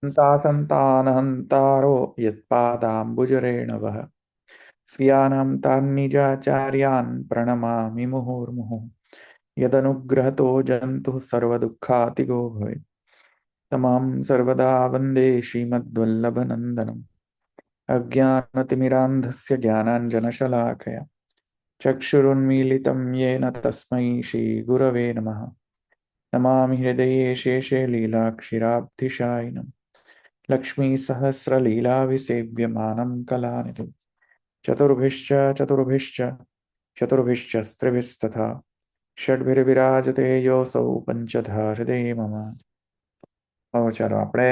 संतानहन्तारो यत्पादाम्बुजरेणवः स्वीयानां तान्निजाचार्यान् प्रणमामि मुहुर्मुहुः यदनुग्रहतो जन्तुः सर्वदुःखातिगो भवेत् तमां सर्वदा वन्दे श्रीमद्वल्लभनन्दनम् अज्ञानतिमिरान्धस्य ज्ञानाञ्जनशलाकया चक्षुरुन्मीलितं येन तस्मै श्रीगुरवे नमः नमामि हृदये शेषे लीलाक्षिराब्धिशायिनम् लक्ष्मीसहस्रलीलाविसेव्यमानं कलानिधिम् चतुर्भिश्च चतुर्भिश्च चतुर्भिश्च स्त्रिभिस्तथा षड्भिर्विराजते योऽसौ पञ्चधा हृदये मम। હવે ચાલો આપણે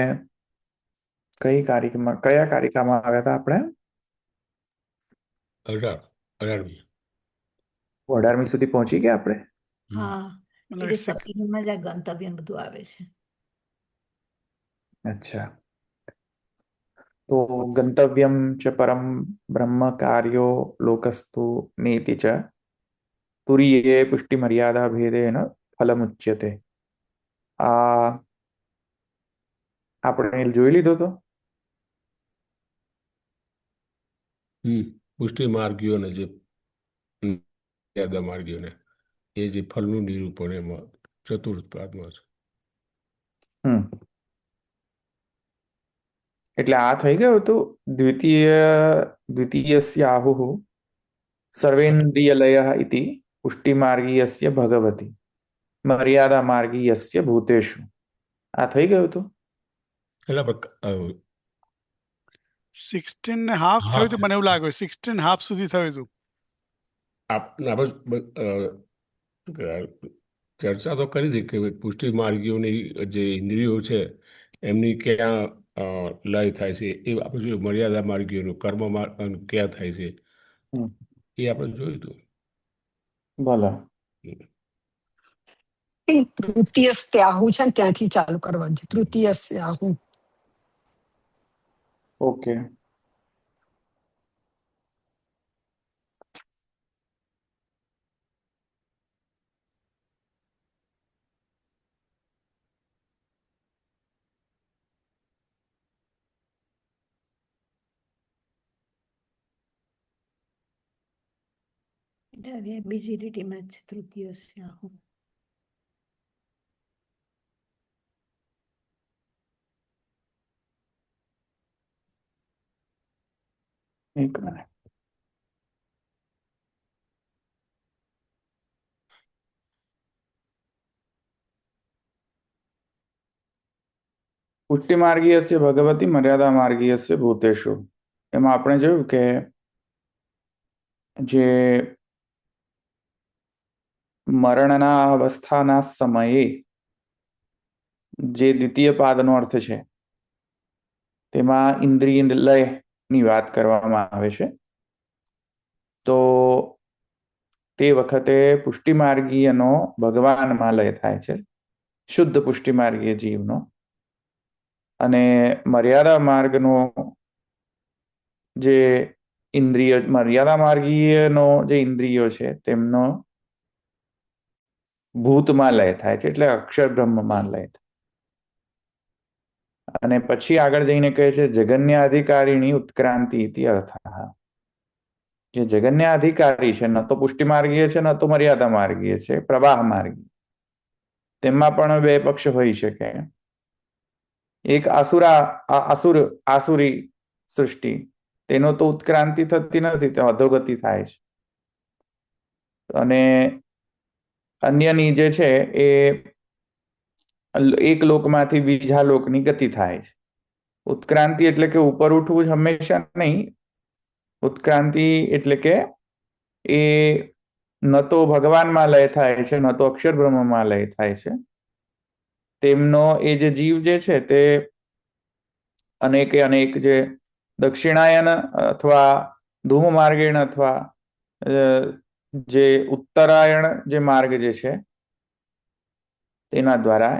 કયા કારિકામાં આવ્યા હતા આપણે? 18મી 18મી સુધી પહોંચી ગયા આપણે? હા, એટલે સતીમાં જ આ ગંતવ્ય ને બધું આવે છે. અચ્છા, તો ગંતવ્યમ ચ પરમ બ્રહ્મ કાર્યો લોકસ્તુ નીતિ ચ તુરીયે પુષ્ટિ મર્યાદા ભેદેન ફલમુચ્યતે. આ આપણે જોઈ લીધો તો પુષ્ટિ માર્ગીઓને જે મર્યાદા માર્ગીઓને એ જે ફલનું નિરૂપણ એમાં ચતુર્થ પાદમાં છે. એટલે આ થઈ ગયું હતું દ્વિતીયસ્ય આહુઃ સર્વેન્દ્રિયલયઃ ઇતિ પુષ્ટિમાર્ગીયસ્ય ભગવતી મર્યાદા માર્ગીયસ્ય ભૂતેષુ. આ થઈ ગયું હતું. એટલે 16.5 થયું હતું, મને એવું લાગે 16.5 સુધી થયું હતું. ચર્ચા તો કરી હતી કે પુષ્ટિ માર્ગીઓની જે ઇન્દ્રિયો છે એમની ક્યાં લય થાય છે, એ આપણે જોયું. મર્યાદા માર્ગીઓનું કર્મ ક્યાં થાય છે એ આપણે જોયું હતું. બોલો. તૃતીય સ્યાહુ છે ને ત્યાંથી ચાલુ કરવાનું છે. તૃતીય સ્યાહુ. ઓકે, એટલે બીજી લીટીમાં જ છે તૃતીય સ્યાહુ. એક મિનિટ. પુષ્ટિ માર્ગીયસ્ય ભગવતી મર્યાદા માર્ગીયસ્ય ભૂતેષુ. એમાં આપણે જોયું કે જે મરણના અવસ્થાના સમયે જે દ્વિતીય પાદનો અર્થ છે તેમાં ઇન્દ્રિય લયની વાત કરવામાં આવે છે. તો તે વખતે પુષ્ટિમાર્ગીયનો ભગવાનમાં લય થાય છે, શુદ્ધ પુષ્ટિમાર્ગીય જીવનો, અને મર્યાદા માર્ગનો જે ઇન્દ્રિય મર્યાદા માર્ગીયનો જે ઇન્દ્રિયો છે તેમનો ભૂતમાં લય થાય છે, એટલે અક્ષર બ્રહ્મમાં લય થાય. અને પછી આગળ જઈને કહે છે જગન્ય અધિકારીની ઉત્ક્રાંતિ ઇતિ અર્થઃ. જે જગન્ય અધિકારી છે ન તો પુષ્ટિ માર્ગીય છે ન તો મર્યાદા માર્ગીય છે, પ્રવાહ માર્ગી. તેમાં પણ બે પક્ષ હોઈ શકે. એક આસુરી સૃષ્ટિ, તેનો તો ઉત્ક્રાંતિ થતી નથી, તે અધોગતિ થાય છે. અને અન્યની જે છે એ એક લોકમાંથી બીજા લોકની ગતિ થાય છે. ઉત્ક્રાંતિ એટલે કે ઉપર ઉઠવું જ હંમેશા નહીં. ઉત્ક્રાંતિ એટલે કે એ ન તો ભગવાનમાં લય થાય છે ન તો અક્ષર બ્રહ્મમાં લય થાય છે. તેમનો એ જે જીવ જે છે તે અનેક જે દક્ષિણાયન અથવા ધૂમ માર્ગેણ અથવા જે ઉત્તરાયણ જે માર્ગ જે છે તેના દ્વારા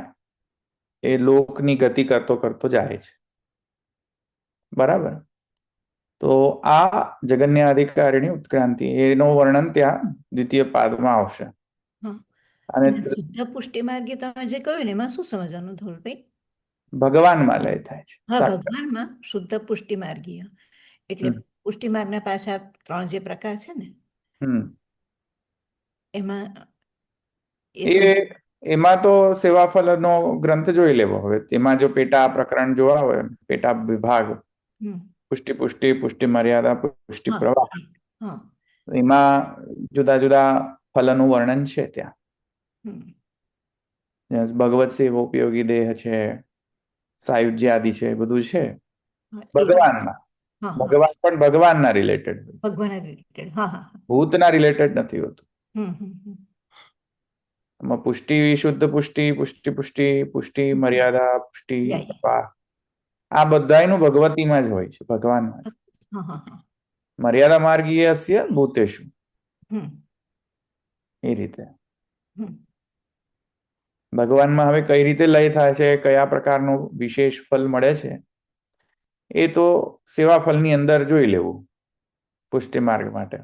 એ લોકની ગતિ કરતો જાય છે. બરાબર. તો આ જગન્ય અધિકારીની ઉત્ક્રાંતિ એનો વર્ણન ત્યાં દ્વિતીય પાદમાં આવશે. અને શુદ્ધ પુષ્ટિ માર્ગે તમે જે કહ્યું ને એમાં શું સમજવાનું ધોલભાઈ? ભગવાનમાં લય થાય છે. હા, સાક્ષાત. ભગવાનમાં શુદ્ધ પુષ્ટિ માર્ગીય એટલે હમ. પુષ્ટિ માર્ગના પાછા 3 જે પ્રકાર છે ને હમ. એમાં એ એમાં તો સેવાફલનો ગ્રંથ જોઈ લેવો. હવે તેમાં જો પેટા પ્રકરણ જોવા હોય, પેટા વિભાગ, હમ. પુષ્ટિ પુષ્ટિ, પુષ્ટિ મર્યાદા, પુષ્ટિ હા, પ્રવાહ, હા. એમાં જુદા જુદા ફલનું વર્ણન છે ત્યાં. હમ. જેમ ભગવત સેવા ઉપયોગી દેહ છે, સાયુજ્ય આદિ છે, એ બધું છે હા, એ ભગવાનમાં. હા, હા. ભગવાન પણ ભગવાનના રિલેટેડ, ભગવાન રિલેટેડ. હા, હા, હા. ભૂતના રિલેટેડ નથી હોતું. હમ, હમ, હમ. એમાં પુષ્ટિ, શુદ્ધ પુષ્ટિ, પુષ્ટિ પુષ્ટિ, પુષ્ટિ મર્યાદા, પુષ્ટિ યા. પ્રવાહ, આ બધાયનું ભગવતીમાં જ હોય છે, ભગવાનમાં. હા, હા, હા. મર્યાદા માર્ગીયસ્ય ભૂતેષુ, હમ, એ રીતે. હમ. ભગવાનમાં હવે કઈ રીતે લય થાય છે, કયા પ્રકારનું વિશેષ ફલ મળે છે, એ તો સેવા ફલની અંદર જોઈ લેવું પુષ્ટિ માર્ગ માટે.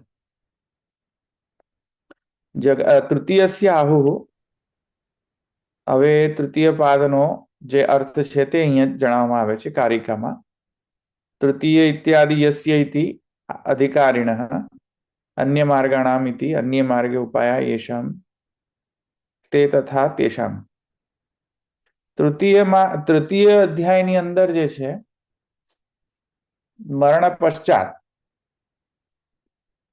તૃતીયસ્ય આહુ, હવે તૃતીય પાદનો જે અર્થ છે તે અહીંયા જણાવવામાં આવે છે કારિકામાં. તૃતીય ઇત્યાદિ યસ્ય ઇતિ અધિકારિણઃ અન્ય માર્ગાણામ ઇતિ અન્ય માર્ગે ઉપાયા યેષામ તે તથા તેષામ. તૃતીય અધ્યાયની અંદર જે છે, મરણ પશ્ચાત,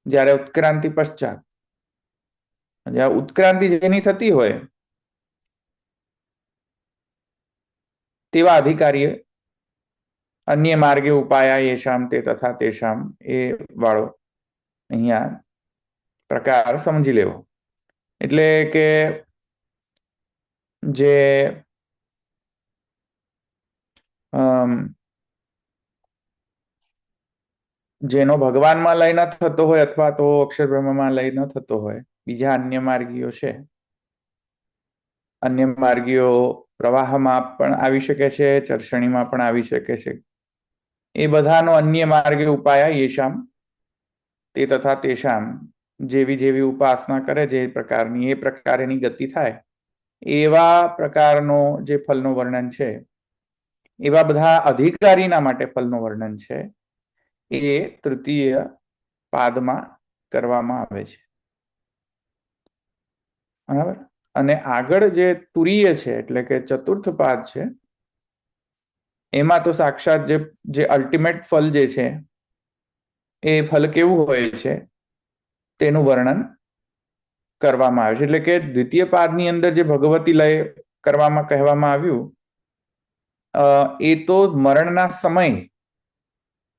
જ્યારે ઉત્ક્રાંતિ પશ્ચાત, જ્યાં ઉત્ક્રાંતિ જેની થતી હોય તેવા અધિકારીએ અન્ય માર્ગે ઉપાયા યેષામ તે તથા તેષામ, એ વાળો અહીંયા પ્રકાર સમજી લેવો. એટલે કે જે જેનો ભગવાનમાં લય ન થતો હોય અથવા તો અક્ષર બ્રહ્મમાં લય ન થતો હોય, બીજા અન્ય માર્ગીઓ છે. અન્ય માર્ગીઓ પ્રવાહમાં પણ આવી શકે છે, ચર્ષણીમાં પણ આવી શકે છે. એ બધાનો અન્ય માર્ગે ઉપાયા યેષામ તે તથા તેષામ, જેવી જેવી ઉપાસના કરે, જે પ્રકારની, એ પ્રકાર એની ગતિ થાય, એવા પ્રકારનો જે ફલનું વર્ણન છે, એવા બધા અધિકારીના માટે ફલનું વર્ણન છે, એ તૃતીય પાદમાં કરવામાં આવે છે. બરાબર. અને આગળ જે તુરીય છે, એટલે કે ચતુર્થ પાદ છે, એમાં તો સાક્ષાત જે અલ્ટિમેટ ફલ જે છે, એ ફલ કેવું હોય છે તેનું વર્ણન કરવામાં આવે છે. એટલે કે દ્વિતીય પાદની અંદર જે ભગવતી લય કરવામાં કહેવામાં આવ્યું, એ તો મરણના સમય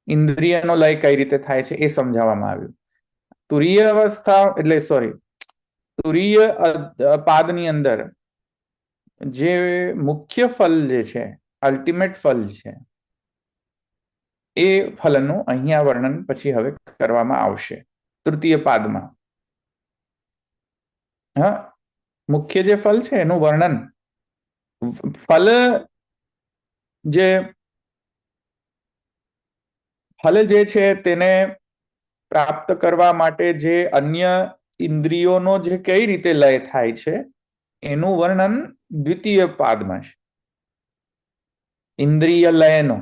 ઇન્દ્રિયનો લય કઈ રીતે થાય છે એ સમજાવવામાં આવ્યું. તુરીય અવસ્થા, એટલે સોરી, તુરીય પાદની અંદર જે મુખ્ય ફલ જે છે, અલ્ટિમેટ ફલ છે, એ ફલનું અહીંયા વર્ણન પછી હવે કરવામાં આવશે તૃતીય પાદમાં. હા, મુખ્ય જે ફલ છે એનું વર્ણન, ફલ જે છે તેને પ્રાપ્ત કરવા માટે જે અન્ય ઇન્દ્રિયોનો જે કઈ રીતે લય થાય છે એનું વર્ણન દ્વિતીય પાદમાં છે. ઇન્દ્રિય લયનો,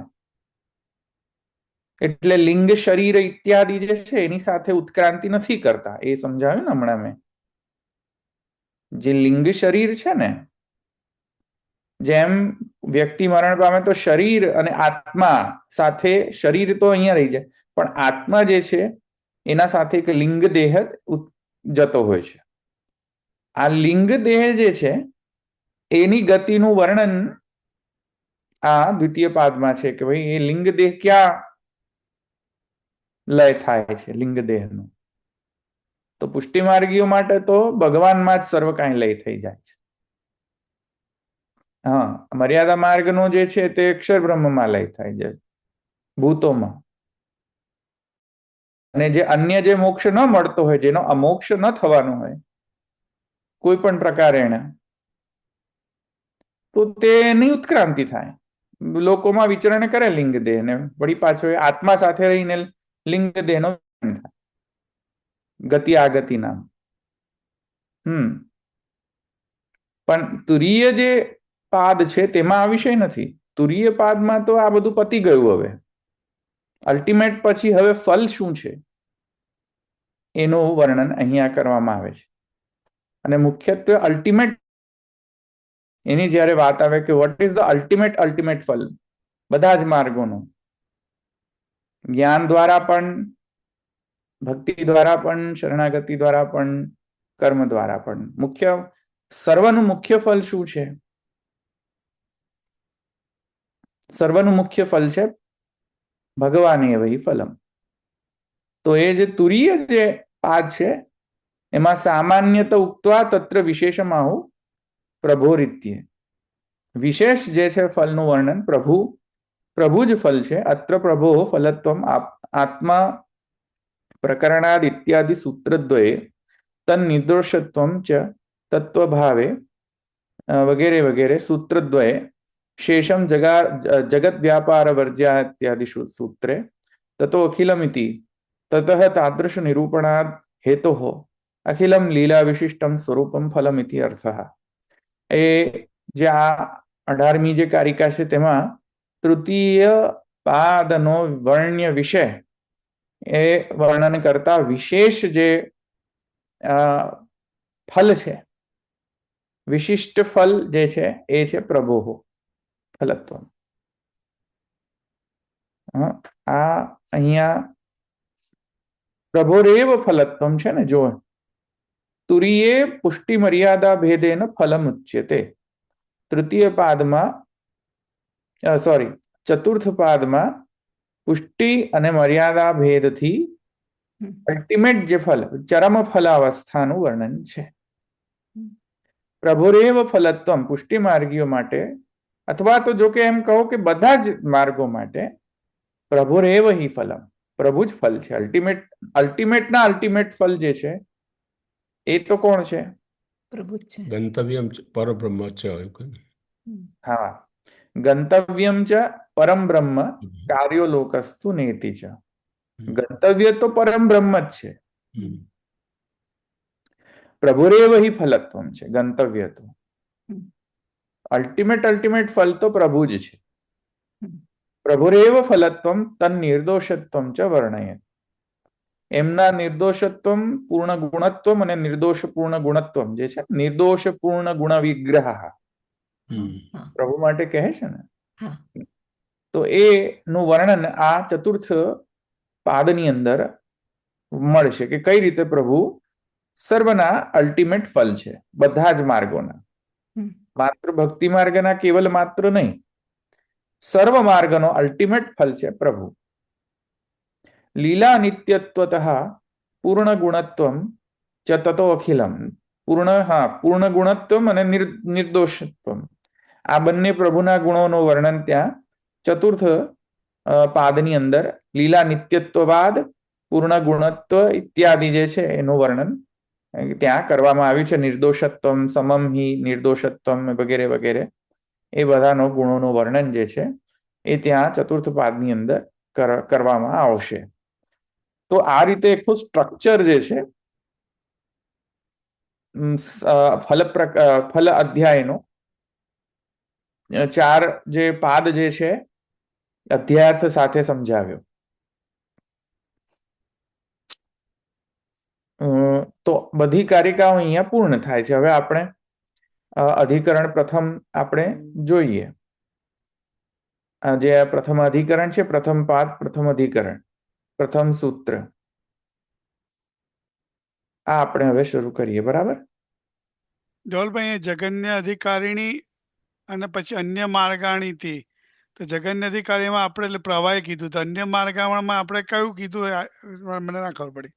એટલે લિંગ શરીર ઇત્યાદિ જે છે એની સાથે ઉત્ક્રાંતિ નથી કરતા, એ સમજાવ્યું ને હમણાં મેં. જે લિંગ શરીર છે ને, જેમ વ્યક્તિ મરણ પામે તો શરીર અને આત્મા સાથે, શરીર તો અહીંયા રહી જાય, પણ આત્મા જે છે એના સાથે એક લિંગ દેહ જતો હોય છે. આ લિંગ દેહ જે છે એની ગતિનું વર્ણન આ દ્વિતીય પાદમાં છે, કે ભાઈ એ લિંગ દેહ ક્યાં લય થાય છે, લિંગ દેહનું. તો પુષ્ટિ માર્ગીઓ માટે તો ભગવાનમાં જ સર્વ કાંઈ લય થઈ જાય છે. હા, મર્યાદા માર્ગનો જે છે તે અક્ષર બ્રહ્મમાં લય થાય છે, ભૂતોમાં. અને જે અન્ય જે મોક્ષ ન મળતો હોય, જેનો અમોક્ષ ન થવાનો હોય કોઈ પણ પ્રકારે એને, તો તેની ઉત્ક્રાંતિ થાય. લોકોમાં વિચરણ કરે લિંગ દેહને, વળી પાછો એ આત્મા સાથે રહીને લિંગ દેહનો થાય, ગતિ આગતિ નામ. પણ તુરીય જે પાદ છે તેમાં આ વિષય નથી. તુરીય પાદમાં તો આ બધું પતી ગયું. હવે અલ્ટિમેટ પછી હવે ફલ શું છે એનું વર્ણન અહીંયા કરવામાં આવે છે. અને મુખ્યત્વે અલ્ટિમેટ એની જ્યારે વાત આવે કે વોટ ઇઝ ધ અલ્ટિમેટ ફલ બધા જ માર્ગોનું, જ્ઞાન દ્વારા પણ, ભક્તિ દ્વારા પણ, શરણાગતિ દ્વારા પણ, કર્મ દ્વારા પણ, સર્વનું મુખ્ય ફલ શું છે? સર્વનું મુખ્ય ફલ છે ભગવાન એવૈ ફલમ. તો એ જે તુરીય જે પાદ છે એમાં સામાન્યત ઉક્ત્વા તત્ર વિશેષમાહુ પ્રભોરિત્ય. વિશેષ જે છે ફલનું વર્ણન પ્રભુ જ ફલ છે. અત્ર પ્રભો ફલત્વમ આત્મા પ્રકરણાદ ઇત્યાદિ સૂત્રદ્વયે તન્નિર્દોષત્વમ ચ તત્વભાવે વગેરે વગેરે સૂત્રદ્વયે શેષમ જગત વ્યાપાર વર્જ્યા ઇત્યાદિ સૂત્રે તતો અખિલમિતિ તતઃ તાદૃશ નિરૂપણાદ હેતોઃ અખિલમ લીલા વિશિષ્ટમ સ્વરૂપમ ફલમિતિ અર્થઃ. એ જે આ 18મી જે કારિકા છે તેમાં તૃતીય પાદનો વર્ણ્ય વિષય એ વર્ણન કરતા વિશેષ જે ફલ છે, વિશિષ્ટ ફલ જે છે એ છે પ્રભોઃ ફલત્વમ. આ અહીંયા પ્રભોરેવ ફલત્વમ છે ને, જો તુરીયે પુષ્ટિ મર્યાદા ભેદેન ફલમ ઉચ્યતે. તૃતીય પાદમાં ચતુર્થ પાદમાં પુષ્ટિ અને મર્યાદા ભેદથી અલ્ટિમેટ જે ફલ, ચરમ ફલાવસ્થાનું વર્ણન છે. પ્રભુરેવ ફલત્વમ પુષ્ટિ માર્ગીઓ માટે, અથવા તો જો કે એમ કહો કે બધા જ માર્ગો માટે પ્રભુરેવ હિ ફલમ, પ્રભુ જ ફલ છે. અલ્ટિમેટના અલ્ટિમેટ ફલ જે છે એ તો કોણ છે? પ્રભુ જ છે. ગંતવ્યમ પરબ્રહ્મ છે. હા, ગંતવ્યમ ચ પરમ બ્રહ્મ કાર્યો લોકસ્તુ નેતિ ચ. ગંતવ્ય તો પરમ બ્રહ્મ જ છે. પ્રભુરેવ હિ ફલત્વમ છે ગંતવ્ય તો. અલ્ટિમેટ ફલ તો પ્રભુ જ છે. પ્રભુરેવ ફલત્વમ તન્નિર્દોષત્વમ ચ વર્ણયત. એમના નિર્દોષત્વમ પૂર્ણ ગુણત્વમ અને નિર્દોષ પૂર્ણ ગુણત્વમ જે છે, નિર્દોષ પૂર્ણ ગુણ વિગ્રહ પ્રભુ માટે કહે છે ને, તો એનું વર્ણન આ ચતુર્થ પાદની અંદર મળશે કે કઈ રીતે પ્રભુ સર્વના અલ્ટિમેટ ફલ છે, બધા જ માર્ગોના. માત્ર ભક્તિ માર્ગના કેવલ માત્ર નહીં, સર્વ માર્ગનો અલ્ટિમેટ ફલ છે પ્રભુ. લીલા નિત્યત્વતઃ પૂર્ણ ગુણત્વમ ચ તતો અખિલમ. પૂર્ણ ગુણત્વમ અને નિર્દોષત્વમ, આ બંને પ્રભુના ગુણોનું વર્ણન ત્યાં ચતુર્થ પાદની અંદર લીલા નિત્યત્વવાદ, પૂર્ણ ગુણત્વ ઇત્યાદિ જે છે એનું વર્ણન ત્યાં કરવામાં આવ્યું છે. નિર્દોષત્વમ, સમમ હિ નિર્દોષત્વમ વગેરે વગેરે એ બધાનો ગુણોનું વર્ણન જે છે એ ત્યાં ચતુર્થ પાદની અંદર કરવામાં આવશે. તો આ રીતે આખું સ્ટ્રક્ચર જે છે ફલ અધ્યાયનો, 4 જે પાદ જે છે અધ્યાયાર્થ સાથે સમજાવ્યો. તો બધી કારિકાઓ અહીંયા પૂર્ણ થાય છે. હવે આપણે અધિકરણ પ્રથમ આપણે જોઈએ. જે પ્રથમ અધિકરણ છે, પ્રથમ પાદ, પ્રથમ અધિકરણ, પ્રથમ સૂત્ર, આ આપણે હવે શરૂ કરીએ. બરાબર? ધવલભાઈ, જગન્ય અધિકારીણી અને પછી અન્ય માર્ગાણીથી, તો જગન્ય અધિકારીમાં આપણે પ્રવાહે કીધું, તો અન્ય માર્ગામાં આપણે કયું કીધું મને ના ખબર પડી.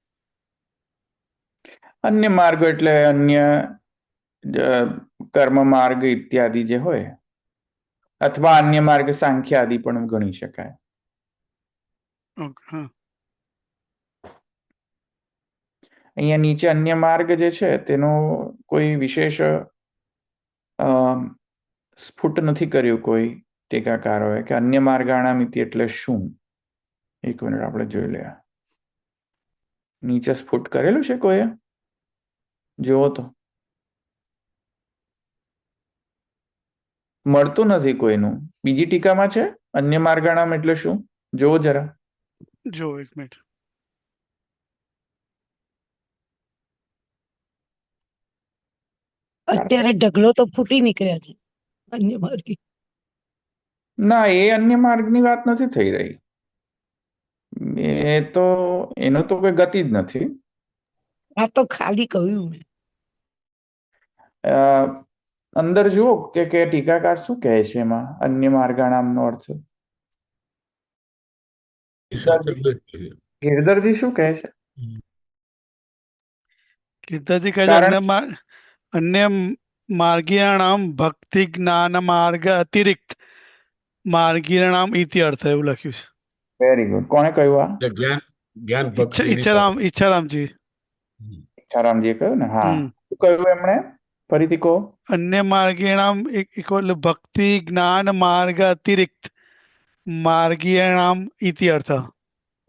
અન્ય માર્ગો એટલે અન્ય કર્મ માર્ગ ઇત્યાદિ જે હોય, અથવા અન્ય માર્ગ સાંખ્ય આદિ પણ ગણી શકાય. અહીંયા નીચે અન્ય માર્ગ જે છે તેનો કોઈ વિશેષ સ્ફુટ નથી કર્યું કોઈ ટીકાકારોએ કે અન્ય માર્ગાણામિતિ એટલે શું. એક મિનિટ આપણે જોઈ લે. નીચે સ્ફુટ કરેલું છે કોઈએ? જુઓ તો. મળતું નથી કોઈનું. બીજી ટીકામાં છે અન્ય માર્ગાણામ એટલે શું? જોવો જરા. જો એક મિનિટ. અત્યારે ઢગલો તો ફૂટી નીકળ્યા છે અન્ય માર્ગી. ના, એ અન્ય માર્ગની વાત નથી થઈ રહી. એ તો એનો તો કોઈ ગતિ જ નથી. આ તો ખાલી કહ્યું મેં. અ, અંદર જુઓ કે ટીકાકાર શું કહે છે એમાં અન્ય માર્ગાણામનો અર્થ. ગિરધરજી શું કહે છે? ગીતાજી કહે છે કારણ અન્ય માર્ગીયાણામ ભક્તિ જ્ઞાન માર્ગ અતિરિક્ત માર્ગીયાણામ ઇતિ અર્થ એવું લખ્યું છે. Very good. કોણે કહ્યું આ? એટલે જ્ઞાન ભક્તિ ઈચ્છારામજી. ઈચ્છારામજીએ કહ્યું ને? હા. હમ. શું કહ્યું એમણે? ફરીથી કહો. અન્ય માર્ગીયાણામ ઇક્વલ ભક્તિ જ્ઞાન માર્ગ અતિરિક્ત માર્ગીયાણામ ઇતિ અર્થ.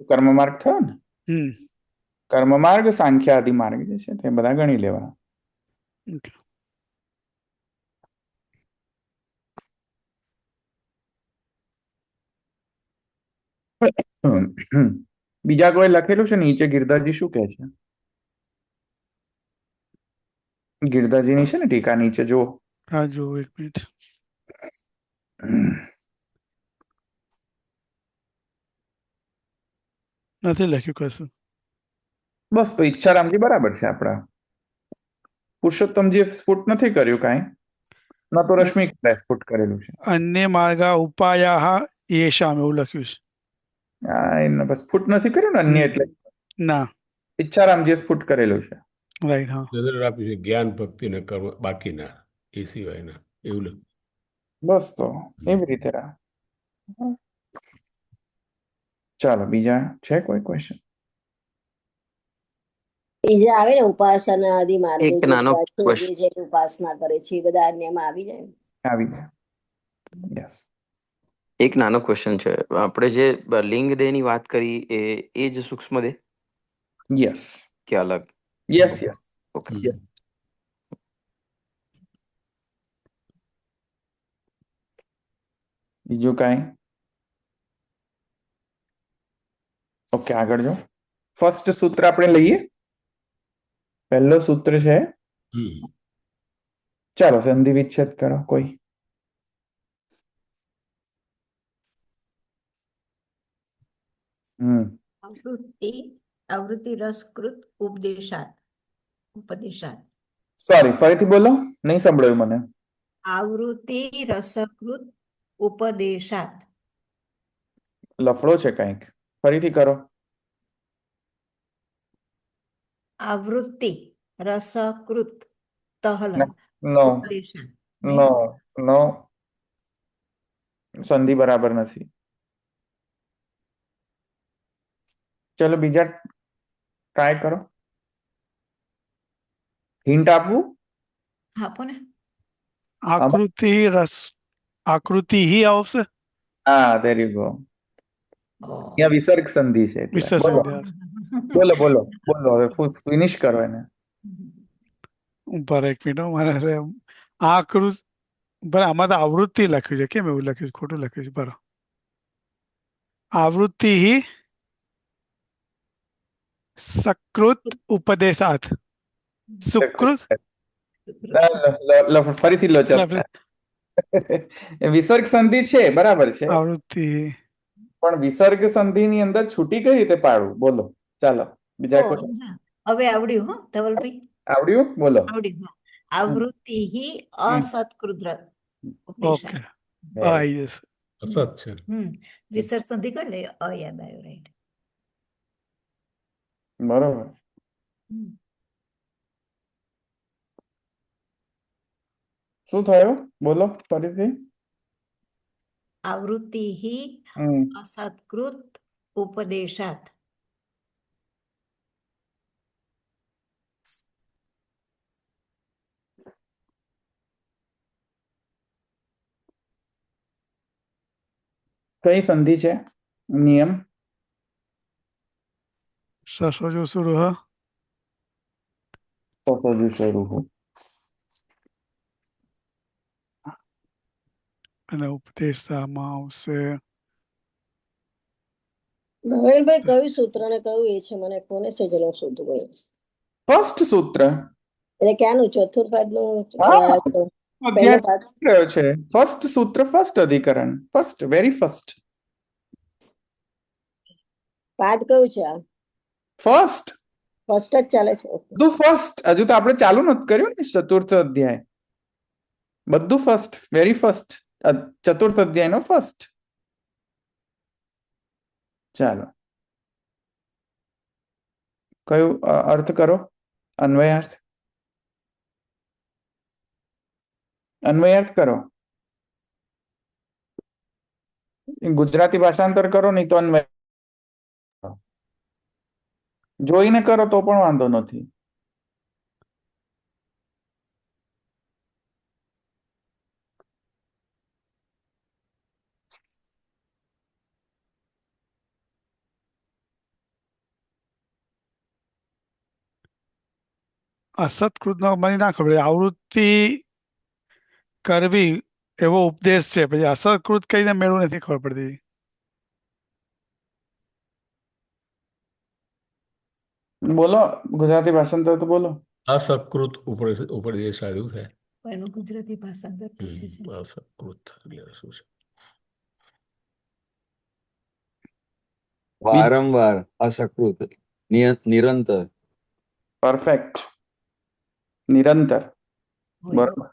કર્મ માર્ગ થયો ને? હમ. કર્મ માર્ગ, સાંખ્ય આદિ માર્ગ જે છે તે બધા ગણી લેવા. Okay. બીજા કોઈ લખેલું છે નીચે? ગિરધરજી શું કહે છે? ગિરધરજીની છે ને ટીકા નીચે જુઓ. હા જો એક મિનિટ. નથી લખ્યું કશું. બસ તો ઈચ્છારામજી બરાબર છે આપણા. પુરુષોત્તમજીએ સ્ફુટ નથી કર્યું કાંઈ. ન તો રશ્મિકાએ સ્ફુટ કરેલું છે. અન્ય માર્ગા ઉપાયા યેશામ એવું લખ્યું છે. એને બસ સ્ફુટ નથી કર્યું ને અન્ય એટલે. ના. ઈચ્છારામજીએ સ્ફુટ કરેલું છે. રાઈટ. હા. જનરલ આપ્યું છે જ્ઞાન ભક્તિ ને કર્મ બાકીના એ સિવાયના એવું લખ્યું. બસ તો એવી રીતે રહે. ચાલો બીજા છે કોઈ ક્વેશ્ચન? બીજા આવે ને ઉપાસના આદિ માર્ગો એક નાનો question. જે ઉપાસના કરે છે એ બધા અન્યમાં આવી જાય ને? આવી ગયા. યસ. એક નાનો ક્વેશ્ચન છે. આપણે જે લિંગ દેહ ની વાત કરી એ જ સૂક્ષ્મ દેહ યસ કે અલગ? Yes yes. ઓકે. Yes. બીજું કાંઈ? ઓકે, આગળ જો. ફર્સ્ટ સૂત્ર આપણે લઈએ. પહેલો સૂત્ર છે, ચાલો સંધિ વિચ્છેદ કરો કોઈ. આવૃત્તિ રસકૃત ઉપદેશાત. સોરી, ફરીથી બોલો, નહીં સંભળાયું મને. આવૃત્તિ રસકૃત ઉપદેશાત. લફડો છે કંઈક, ફરીથી કરો. આવૃત્તિ રસકૃત તહલ નો ઉપદેશાત. નો નો, સંધિ બરાબર નથી. ચલો બીજા ટ્રાય કરો. હિન્ટ આપવું? આપો ને. આકૃતિ હી આવશે. હા, there you go. અહીંયા વિસર્ગ સંધિ છે એટલે. વિસર્ગ બોલો સંધિ આવશે. બોલો બોલો બોલો, હવે ફિનિશ કરો એને. ઉભા રહો એક મિનિટ, મારે આકૃતિ બરાબર. આમાં તો આવૃત્તિ લખ્યું છે, કેમ એવું લખ્યું છે? ખોટું લખ્યું છે. બરાબર. આવૃત્તિ હી સકૃત ઉપદેશાત. સુકૃત. ફરીથી લો. વિસર્ગ સંધિ છે, બરાબર છે, આવૃત્તિ પણ વિસર્ગ સંધિ ની અંદર છૂટી કઈ રીતે પાડવું? બોલો. ચાલો બીજા કોઈ હવે આવડ્યું. હો ધવલભાઈ, આવડ્યું? બોલો. આવડ્યું. આવૃત્તિ અસત્કૃત ઓકે. હા યસ. અસત છે. વિસર્ગ સંધિ કરી લે. યાદ આવ્યો. રાઈટ. બરોબર. શું થયું? બોલો ફરીથી. આવૃત્તિ અસત્કૃત ઉપદેશાત. કઈ સંધિ છે? નિયમ સસોજો સુરુહ. સસોજુ સ્વરૂપ. અને ઉપદેશામાં આવશે ધવેલભાઈ કયું સૂત્ર ને કયું એ છે મને કોને છે ચલો શોધું ગયું ફર્સ્ટ સૂત્ર એટલે ક્યાંનું ચતુર્પાદ નું હા પહેલો અધ્યાય પાદ રહ્યો છે ફર્સ્ટ સૂત્ર ફર્સ્ટ અધિકરણ ફર્સ્ટ વેરી ફર્સ્ટ પાદ કયું છે આ ફર્સ્ટ ફર્સ્ટ જ ચાલે છે ઓકે બધું ફર્સ્ટ હજુ તો આપણે ચાલુ નથી કર્યું ને ચતુર્થ અધ્યાય બધું ફર્સ્ટ વેરી ફર્સ્ટ ચતુર્થ અધ્યાયનો ફર્સ્ટ ચાલો કયું અર્થ કરો અન્વયાર્થ અન્વયાર્થ કરો ગુજરાતી ભાષાંતર કરો નહીં તો અન્વય જોઈને કરો તો પણ વાંધો નથી અસત્કૃતનો મને ના ખબર આવૃત્તિ કરવી એવો ઉપદેશ છે પછી અસત્કૃત કઈને મેળવું નથી ખબર પડતી બોલો ગુજરાતી ભાષાંતર તો બોલો અસકૃત ઉપદેશ સાધુ થાય. એનું ગુજરાતી ભાષાંતર પૂછે છે. અસકૃત એટલે શું છે? વારંવાર અસકૃત નિરંતર પરફેક્ટ નિરંતર બરોબર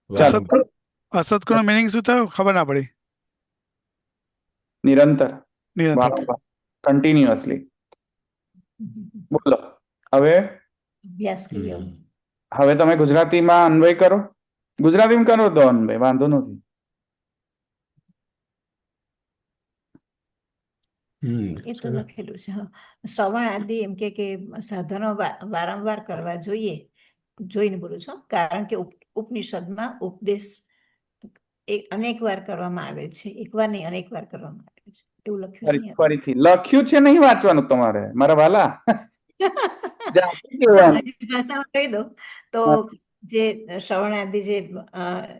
ચાલો અસત્કૃત નો મિનિંગ શું થયો ખબર ના પડી નિરંતર નિરંતર કન્ટિન્યુઅસલી બોલો હવે અભ્યાસ કર્યો. હવે તમે ગુજરાતીમાં અન્વય કરો ગુજરાતીમાં કરો તો અન્વય વાંધો નથી એ તો લખેલું છે હા. શ્રવણ આદિ એમ કે સાધનો વારંવાર કરવા જોઈએ જોઈને બોલું છું કારણ કે ઉપનિષદમાં ઉપદેશ અનેક વાર કરવામાં આવે છે એક વાર નહીં અનેક વાર કરવામાં આવે છે એવું લખ્યું છે ફરીથી લખ્યું છે નહીં વાંચવાનું તમારે મારા વાલા ભાષામાં કહી દો તો જે શ્રવણ આદિ જે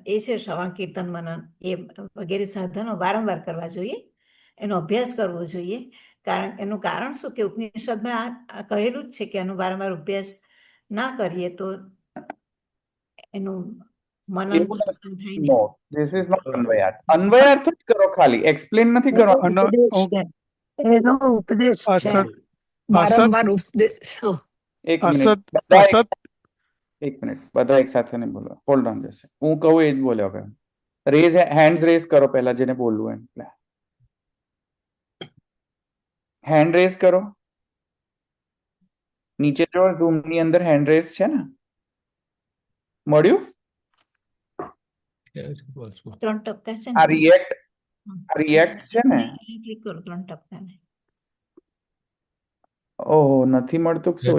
એ છે શ્રવણ કીર્તન મનન એ વગેરે સાધનો વારંવાર કરવા જોઈએ એનો અભ્યાસ કરવો જોઈએ કારણ એનું કારણ શું કે ઉપનિષદમાં આ કહેલું જ છે કે એનો વારંવાર અભ્યાસ ના કરીએ તો એનું મનન ધીસ ઇઝ નોટ અન્વયાર્થ અન્વયાર્થ જ કરો ખાલી એક્સપ્લેન નથી કરવાનું એનો ઉપદેશ છે વારંવાર ઉપદેશ એક મિનિટ બધા એક સાથે નહીં બોલો હોલ્ડ ઓન જશે હું કહું એ જ બોલ્યો હવે રેઝ હેન્ડ્સ રેઝ કરો પહેલા જેને બોલવું એટલે હેન્ડ રેઝ કરો નીચે જો રૂમ ની અંદર હેન્ડ રેઝ છે ને મળ્યું 3 ટપકા છે આ રિએક્ટ છે ને ક્લિક કરો 3 ટપકાને ઓહો નથી મળતું શું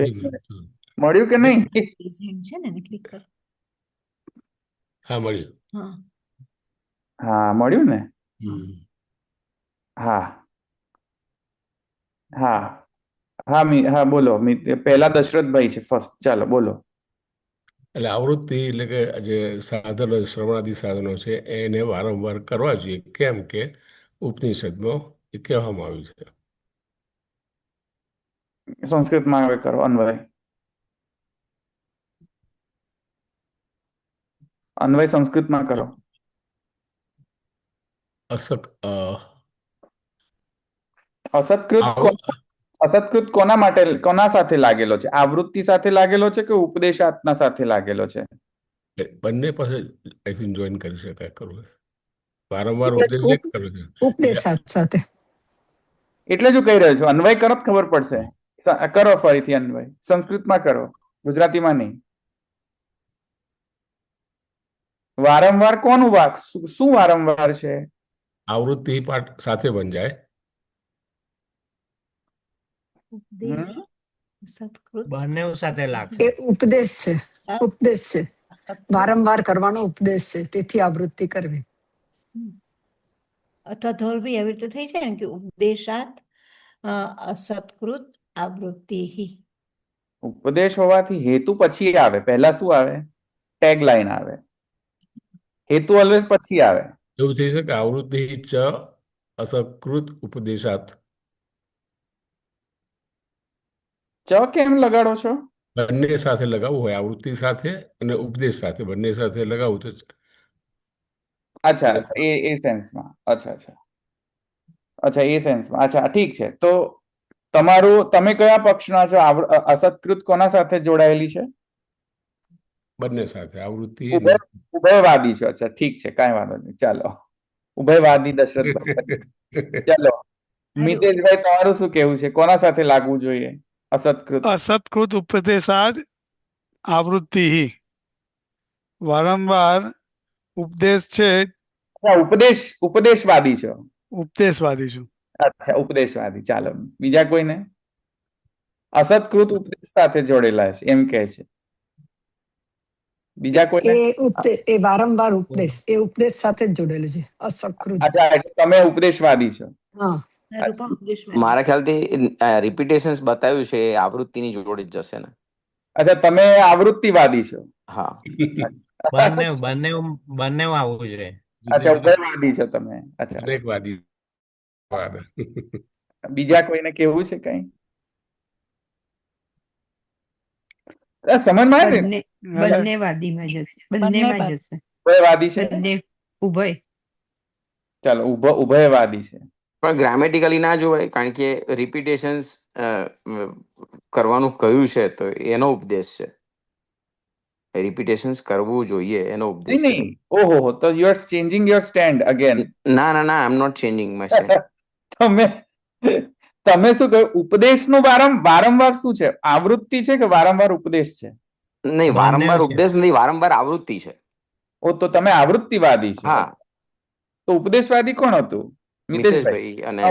મળ્યું કે નહીં છે ને ક્લિક કરો હા મળ્યું હા મળ્યું ને હા હા હા હા બોલો પહેલા દશરથભાઈ છે ફર્સ્ટ ચાલો બોલો એટલે આવૃત્તિ એટલે કે જે સાધનો શ્રવણાદિ સાધનો છે એને વારંવાર કરવા જોઈએ કેમ કે ઉપનિષદમાં એ કહેવામાં આવ્યું છે સંસ્કૃતમાં હવે કરો અન્વય સંસ્કૃતમાં કરો અસત્કૃત કોના માટે કોના સાથે લાગેલો છે આવૃત્તિ સાથે લાગેલો છે કે ઉપદેશાત્મા સાથે લાગેલો છે બંને પાસે જોઈન કરી શકાય કરવું વારંવાર ઉપદેશ કરો છે ઉપદેશાર્થ સાથે એટલે જ કહી રહ્યો છું અન્વય કરો ખબર પડશે કરો ફરીથી અન્વય સંસ્કૃતમાં કરો ગુજરાતીમાં નહીં વારંવાર કોનું વાક શું વારંવાર છે આવૃત્તિ પાઠ સાથે બન જાય બંને સાથે લાગશે ઉપદેશ છે વારંવાર કરવાનો ઉપદેશ છે તેથી આવૃત્તિ કરવી અથવા ધોરભી એવી રીતે થઈ જાય ને કે ઉપદેશાત અસત્કૃત આવૃત્તિ ઉપદેશ હોવાથી હેતુ પછી આવે પહેલા શું આવે ટેગ લાઈન આવે હેતુ ઓલવેઝ પછી આવે. એવું થઈ શકે આવૃત્તિ ચ અસકૃત ઉપદેશાત. ચ કેમ લગાડો છો? બંને સાથે લગાવવું હોય, આવૃત્તિ સાથે અને ઉપદેશ સાથે બંને સાથે લગાવવું તો અચ્છા અચ્છા, એ સેન્સમાં. અચ્છા અચ્છા અચ્છા, એ સેન્સમાં. અચ્છા, ઠીક છે. તો તમે કયા પક્ષના છો? અસત્કૃત કોના સાથે જોડાયેલી છે? બંને સાથે આવૃત્તિ ઉભયવાદી છો. અચ્છા, ઠીક છે, કાંઈ વાંધો નહીં. ચાલો, ઉભયવાદી દશરથભાઈ. ચાલો, મિતેશભાઈ, તમારું શું કેવું છે? કોના સાથે લાગવું જોઈએ અસત્કૃત? અસત્કૃત ઉપદેશાદ આવૃત્તિ વારંવાર ઉપદેશ છે. ઉપદેશવાદી છો. ઉપદેશવાદી છું. અચ્છા, ઉપદેશવાદી. ચાલો, બીજા કોઈને? અસત્કૃત ઉપદેશ સાથે જોડેલા છે એમ કે છે. બીજા કોઈને? એ વારંવાર ઉપદેશ, એ ઉપદેશ સાથે જ જોડેલું છે અસકૃત. અચ્છા, એટલે તમે ઉપદેશવાદી છો. હા, તારું પણ ઉપદેશવાદી મારા છે. ખ્યાલથી રિપીટેશન્સ બતાવ્યું છે એ આવૃત્તિની જોડે જ જશે ને. અચ્છા, તમે આવૃત્તિવાદી છો. હા, બંને આવવું જોઈએ. અચ્છા, ઉભયવાદી છો તમે. અચ્છા, વિવેકવાદી. બીજા કોઈને કેવું છે કઈ? સમજમાં આવે ને? બંનેવાદીમાં જશે. બંનેમાં જશે. ઉભયવાદી છે. બંને ઉભય. ચાલો, ઉભયવાદી છે. પણ ગ્રામેટિકલી ના જોવાય કારણ કે રિપીટેશન્સ કરવાનું કહ્યું છે તો એનો ઉપદેશ છે. રિપીટેશન્સ કરવું જોઈએ એનો ઉપદેશ છે. નહીં, ઓહો, તો you are changing your stand again. ના ના ના, I am not changing my stand. તમે શું કહ્યું? ઉપદેશનું વારંવાર શું છે? આવૃત્તિ છે કે વારંવાર ઉપદેશ છે? નહીં, વારંવાર ઉપદેશ નહીં, વારંવાર આવૃત્તિ છે. ઓ, તો તમે આવૃત્તિવાદી છો. હા, તો ઉપદેશવાદી કોણ હતું? મિતેશભાઈ અને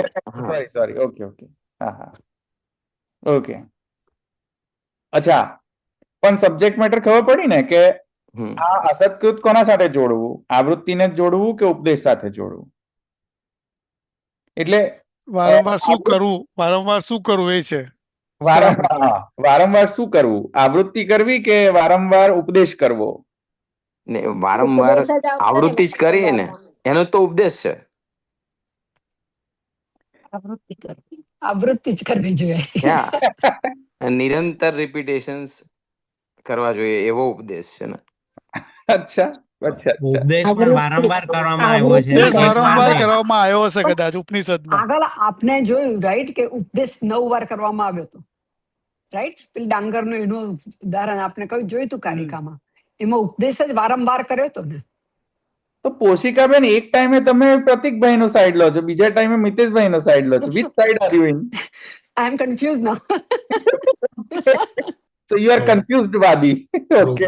સોરી. Okay okay. હા હા, ઓકે. અચ્છા, પણ સબ્જેક્ટ મેટર ખબર પડી ને કે આ અસત્કૃત કોના સાથે જોડવું? આવૃત્તિને જ જોડવું કે ઉપદેશ સાથે જોડવું? એટલે વારંવાર શું કરવું, વારંવાર શું કરવું એ છે. વારંવાર શું કરવું? આવૃત્તિ કરવી કે વારંવાર ઉપદેશ કરવો? ને વારંવાર આવૃત્તિ જ કરીએ ને એનો તો ઉપદેશ છે. આવૃત્તિ જ કરવી જોઈએ. નિરંતર રિપીટેશન્સ કરવા જોઈએ એવો ઉપદેશ છે ને. અચ્છા અચ્છા, ઉપદેશ પણ વારંવાર કરવામાં આવ્યો છે. ઉપદેશ વારંવાર કરવામાં આવ્યો હશે કદાચ ઉપનિષદમાં. આગળ આપને જોયું રાઈટ કે ઉપદેશ 9 વાર કરવામાં આવ્યો હતો, રાઈટ? પેલી ડાંગરનું એનું ઉદાહરણ આપણે કહ્યું, જોયું હતું કારિકામાં. એમાં ઉપદેશ જ વારંવાર કર્યો હતો ને. તો પોષિકાબેન, એક ટાઈમે તમે પ્રતિકભાઈ નો સાઈડ લો છો, બીજા ટાઈમે મિતેશભાઈ નો સાઈડ લો છો. Which side are you in? I am confuse now. So you are confused વાદી. ઓકે.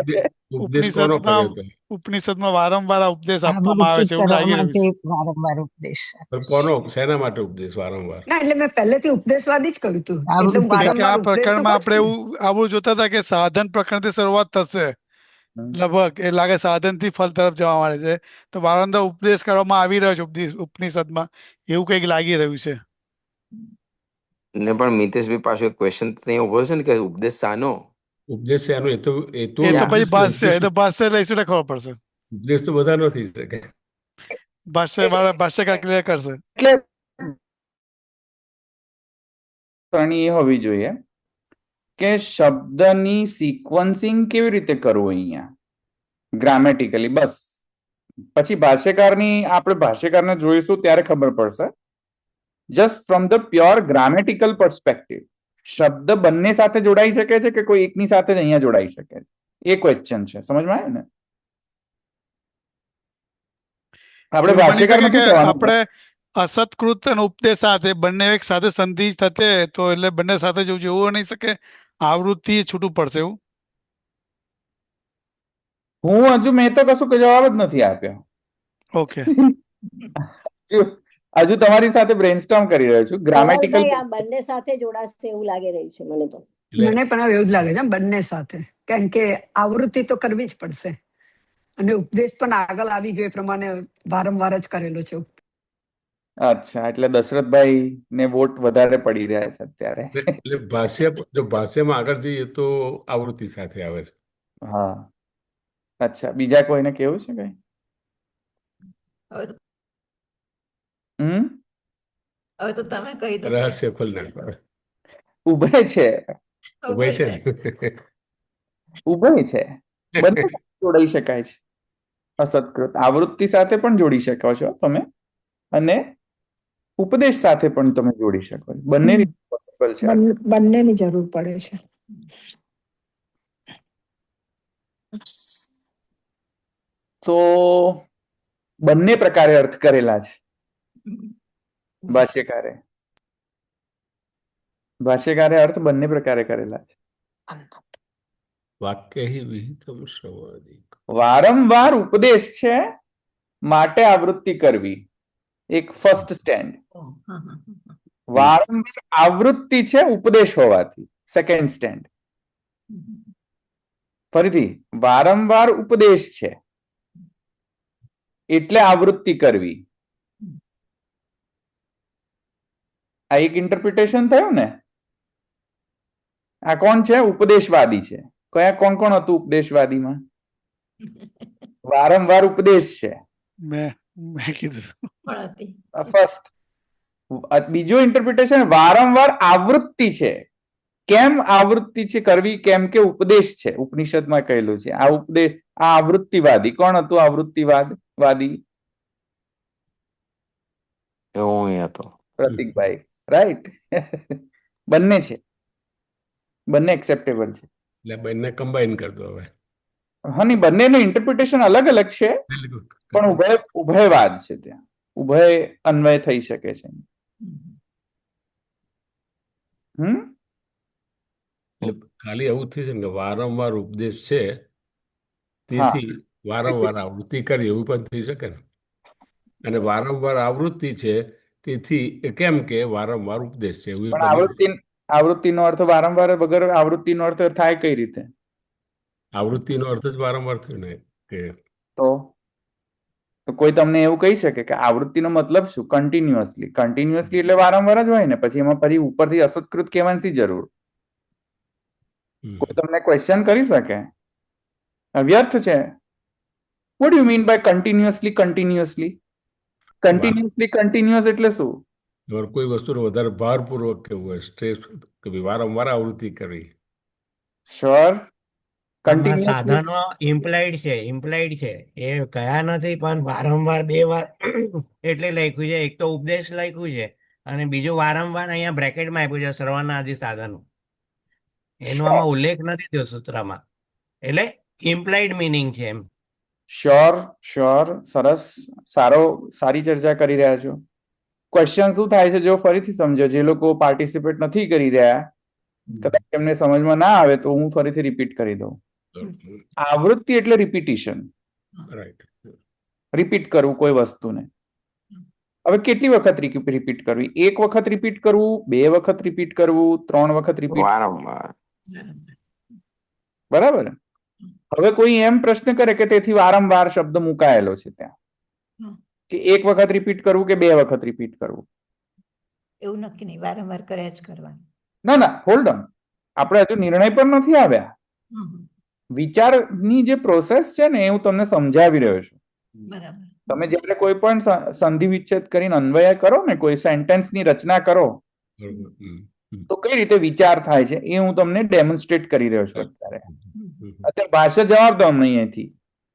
ઉપનિષદમાં વારંવાર ઉપદેશ આપવામાં આવે છે એવું લાગી રહ્યું છે. વારંવાર ઉપદેશ. કોનો, શેના માટે ઉપદેશ વારંવાર? ના, એટલે મેં પહેલેથી ઉપદેશવાદી જ કહ્યું હતું. એટલે આ પ્રકરણમાં આપણે આવું જોતા હતા કે સાધન પ્રકરણથી શરૂઆત થશે લગભગ, એ લાગે સાધન થી ફળ તરફ જવા મળે છે. તો વારંવાર ઉપદેશ કરવામાં આવી રહ્યો છે ઉપનિષદમાં, એવું કઈક લાગી રહ્યું છે. ને પણ મિતેશભાઈ પાછો એક ક્વેશ્ચન ત્યાં ઉભો છે ને કે ઉપદેશ શાનો? ઉપદેશ શાનો? એ તો પછી ભાષ્ય, એ તો ભાષ્ય લઈશું એટલે ખબર પડશે. ઉપદેશ તો બધા નો થઈ શકે. ભાષ્યકાર ક્લિયર કરશે. એટલે એ હોવી જોઈએ કે શબ્દની સિક્વન્સિંગ કેવી રીતે કરવું અહીંયા ગ્રામેટિકલી. બસ પછી ભાષ્યકારની આપણે ભાષ્યકારને જોઈશું ત્યારે ખબર પડશે. Just from the pure grammatical perspective શબ્દ બંને સાથે જોડાઈ શકે છે કે કોઈ એકની સાથે જ અહીંયા જોડાઈ શકે છે? એ ક્વેશ્ચન છે. સમજમાં આવે ને? આપણે ભાષ્યકાર આપણે અસત્કૃત અને ઉપદેશ સાથે બંને એક સાથે સંધિ થશે તો એટલે બંને સાથે જવું એવું નહીં શકે, આવૃત્તિ છૂટું પડશે એવું. મેં તો કશું જવાબ જ નથી આપ્યો. ઓકે, હજુ તમારી સાથે બ્રેનસ્ટોર્મ કરી રહ્યો છું. ગ્રામેટિકલ આ બંને સાથે જોડાશે એવું લાગી રહ્યું છે મને તો. મને પણ એવું જ લાગે છે બંને સાથે, કારણ કે આવૃત્તિ તો કરવી જ પડશે અને ઉપદેશ પણ આગળ આવી ગયો એ પ્રમાણે વારંવાર જ કરેલો છે. અચ્છા, એટલે દશરથભાઈ ને વોટ વધારે પડી રહ્યા છે અત્યારે. એટલે ભાષ્યમાં આગળ જઈએ તો આવૃત્તિ સાથે આવે છે. હા, અચ્છા, બીજા કોઈને કેવું છે કઈ? હવે તો હમ હવે તો તમે કહી દો. રહસ્ય ખોલ નાખો. ઉભય છે, ઉભય છે ને? ઉભય છે, બંને જોડાઈ શકાય છે. અસત્કૃત આવૃત્તિ સાથે પણ જોડી શકો છો તમે, અને ઉપદેશ સાથે પણ તમે જોડી શકો છો. બંને રીતે પોસિબલ છે. બંનેની જરૂર પડે છે. તો બંને પ્રકારે અર્થ કરેલા છે ભાષ્યકારે. ભાષ્યકારે અર્થ બંને પ્રકારે કરેલા છે. વાક્ય હિ વિહિતમ શ્રવણાદિ. વારંવાર ઉપદેશ છે માટે આવૃત્તિ કરવી, એક ફર્સ્ટ સ્ટેન્ડ. વારંવાર આવૃત્તિ છે ઉપદેશ હોવાથી, સેકન્ડ સ્ટેન્ડ. ફરીથી, વારંવાર ઉપદેશ છે એટલે આવૃત્તિ કરવી. આ એક ઇન્ટરપ્રિટેશન થયું ને. આ કોણ છે? ઉપદેશવાદી છે. કયા કોણ કોણ હતું ઉપદેશવાદીમાં? વારંવાર ઉપદેશ છે મેં કીધું ફર્સ્ટ. બીજો ઇન્ટરપ્રિટેશન વારંવાર આવૃત્તિ છે. કેમ આવૃત્તિ છે કરવી? કેમ કે ઉપદેશ છે. ઉપનિષદમાં કહેલું છે આ ઉપદેશ. આ આવૃત્તિવાદી કોણ હતું? આવૃત્તિવાદી હું હતો. પ્રતીકભાઈ. રાઈટ. બંને છે, બંને એક્સેપ્ટેબલ છે. એટલે બંને કમ્બાઈન કર દો હવે. હા, નહીં, બંનેનું ઇન્ટરપ્રિટેશન અલગ અલગ છે, પણ ઉભયવાદ છે. ત્યાં ઉભય અન્વય થઈ શકે છે. ખાલી એવું થયું છે ને કે વારંવાર ઉપદેશ છે તેથી વારંવાર આવૃત્તિ કરી, એવું પણ થઈ શકે ને. અને વારંવાર આવૃત્તિ છે તેથી કેમ કે વારંવાર ઉપદેશ છે. એવું આવૃત્તિનો અર્થ વારંવાર વગર આવૃત્તિનો અર્થ થાય કઈ રીતે? આવૃત્તિનો અર્થ જ વારંવાર થયો ને કે તો કોઈ તમને એવું કહી શકે કે આવૃત્તિનો મતલબ શું? કન્ટિન્યુઅસલી. કન્ટિન્યુઅસલી એટલે વારંવાર જ હોય ને, પછી એમાં ફરી ઉપરથી અસત્કૃત કહેવાની જરૂર? કોઈ તમને ક્વેશ્ચન કરી શકે? વ્યર્થ છે. What you mean by continuously? Continuous એટલે શું? કોઈ વસ્તુનો વધારે ભારપૂર્વક કેવું હોય, સ્ટ્રેસ, કે વારંવાર આવૃત્તિ કરવી. શ્યોર. સાધનો ઇમ્પ્લાઇડ છે, એ કયા નથી, પણ વારંવાર 2 વાર એટલે લખ્યું છે. એક તો ઉપદેશ લખ્યું છે અને બીજું વારંવાર અહીંયા બ્રેકેટમાં આપ્યું છે સર્વનાદી સાધનો. એનો આમાં ઉલ્લેખ નથી થયો સૂત્રમાં, એટલે ઇમ્પ્લાઇડ મિનિંગ છે એમ. શ્યોર. સરસ. સારી ચર્ચા કરી રહ્યા છો. ક્વેશ્ચન શું થાય છે જો ફરીથી સમજો. જે લોકો પાર્ટિસિપેટ નથી કરી રહ્યા, કદાચ એમને સમજમાં ના આવે તો હું ફરીથી રિપીટ કરી દઉં. આવૃત્તિ એટલે રિપીટિશન. રિપીટ કરવું કોઈ વસ્તુને. હવે કેટલી વખત રિપીટ કરવી? 1 વખત રિપીટ કરવું, 2 વખત રિપીટ કરવું, 3 વખત રિપીટ? વારંવાર. બરાબર. હવે કોઈ એમ પ્રશ્ન કરે કે તેથી વારંવાર શબ્દ મુકાયેલો છે ત્યાં, કે 1 વખત રિપીટ કરવું કે 2 વખત રિપીટ કરવું? એવું નક્કી નહીં, વારંવાર કર્યા જ કરવાનું. ના, હોલ્ડ ઓન. આપણે હજુ નિર્ણય પર નથી આવ્યા. વિચારની જે પ્રોસેસ છે ને એ હું તમને સમજાવી રહ્યો છું. બરાબર. તમે જયારે કોઈ પણ સંધિ વિચ્છેદ કરીને અન્વય કરો ને, કોઈ સેન્ટેન્સની રચના કરો, તો કઈ રીતે વિચાર થાય છે એ હું તમને ડેમોન્સ્ટ્રેટ કરી રહ્યો છું અત્યારે ભાષા જવાબ દો અમને અહીંયાથી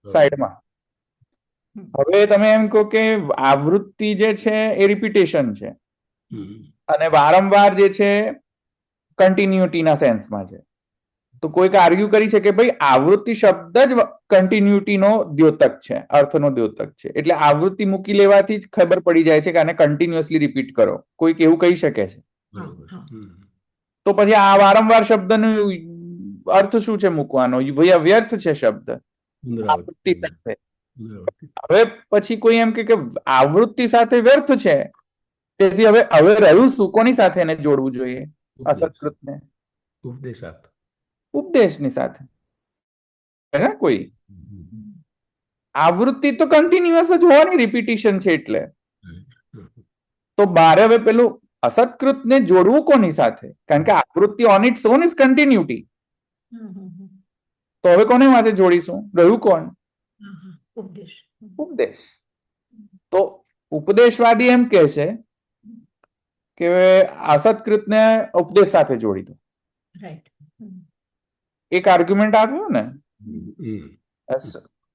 સાઈડમાં. હવે તમે એમ કહો કે આવૃત્તિ જે છે એ રિપીટેશન છે અને વારંવાર જે છે કન્ટિન્યુટીના સેન્સમાં છે. તો કોઈક આર્ગ્યુ કરી શકે ભાઈ આવૃત્તિ શબ્દ જ કન્ટિન્યુટીનો દ્યોતક છે, અર્થનો દ્યોતક છે, એટલે આવૃત્તિ મૂકી લેવાથી જ ખબર પડી જાય છે કે આને કન્ટિન્યુઅસલી રિપીટ કરો. કોઈક એવું કહી શકે છે. તો પછી આ વારંવાર શબ્દનો અર્થ શું છે મૂકવાનો? ભાઈ અવ્યર્થ છે શબ્દ આવૃત્તિ સાથે. હવે પછી કોઈ એમ કે આવૃત્તિ સાથે વ્યર્થ છે, તેથી હવે રહ્યું શું? કોની સાથે એને જોડવું જોઈએ? અસત્કૃતને ઉપદેશની સાથે. કોઈ આવૃત્તિ તો કન્ટિન્યુઅસ જ હોવાની, રિપીટિશન છે એટલે. તો બારે હવે પેલું અસત્કૃતને જોડવું કોની સાથે? કારણ કે આવૃત્તિ on it's on is continuity. તો હવે કોને માટે જોડીશું? રહ્યું કોણ? ઉપદેશ. તો ઉપદેશવાદી એમ કહે છે કે અસત્કૃતને ઉપદેશ સાથે જોડી દો. રાઈટ. એક આર્ગ્યુમેન્ટ આ થયું ને. હમ.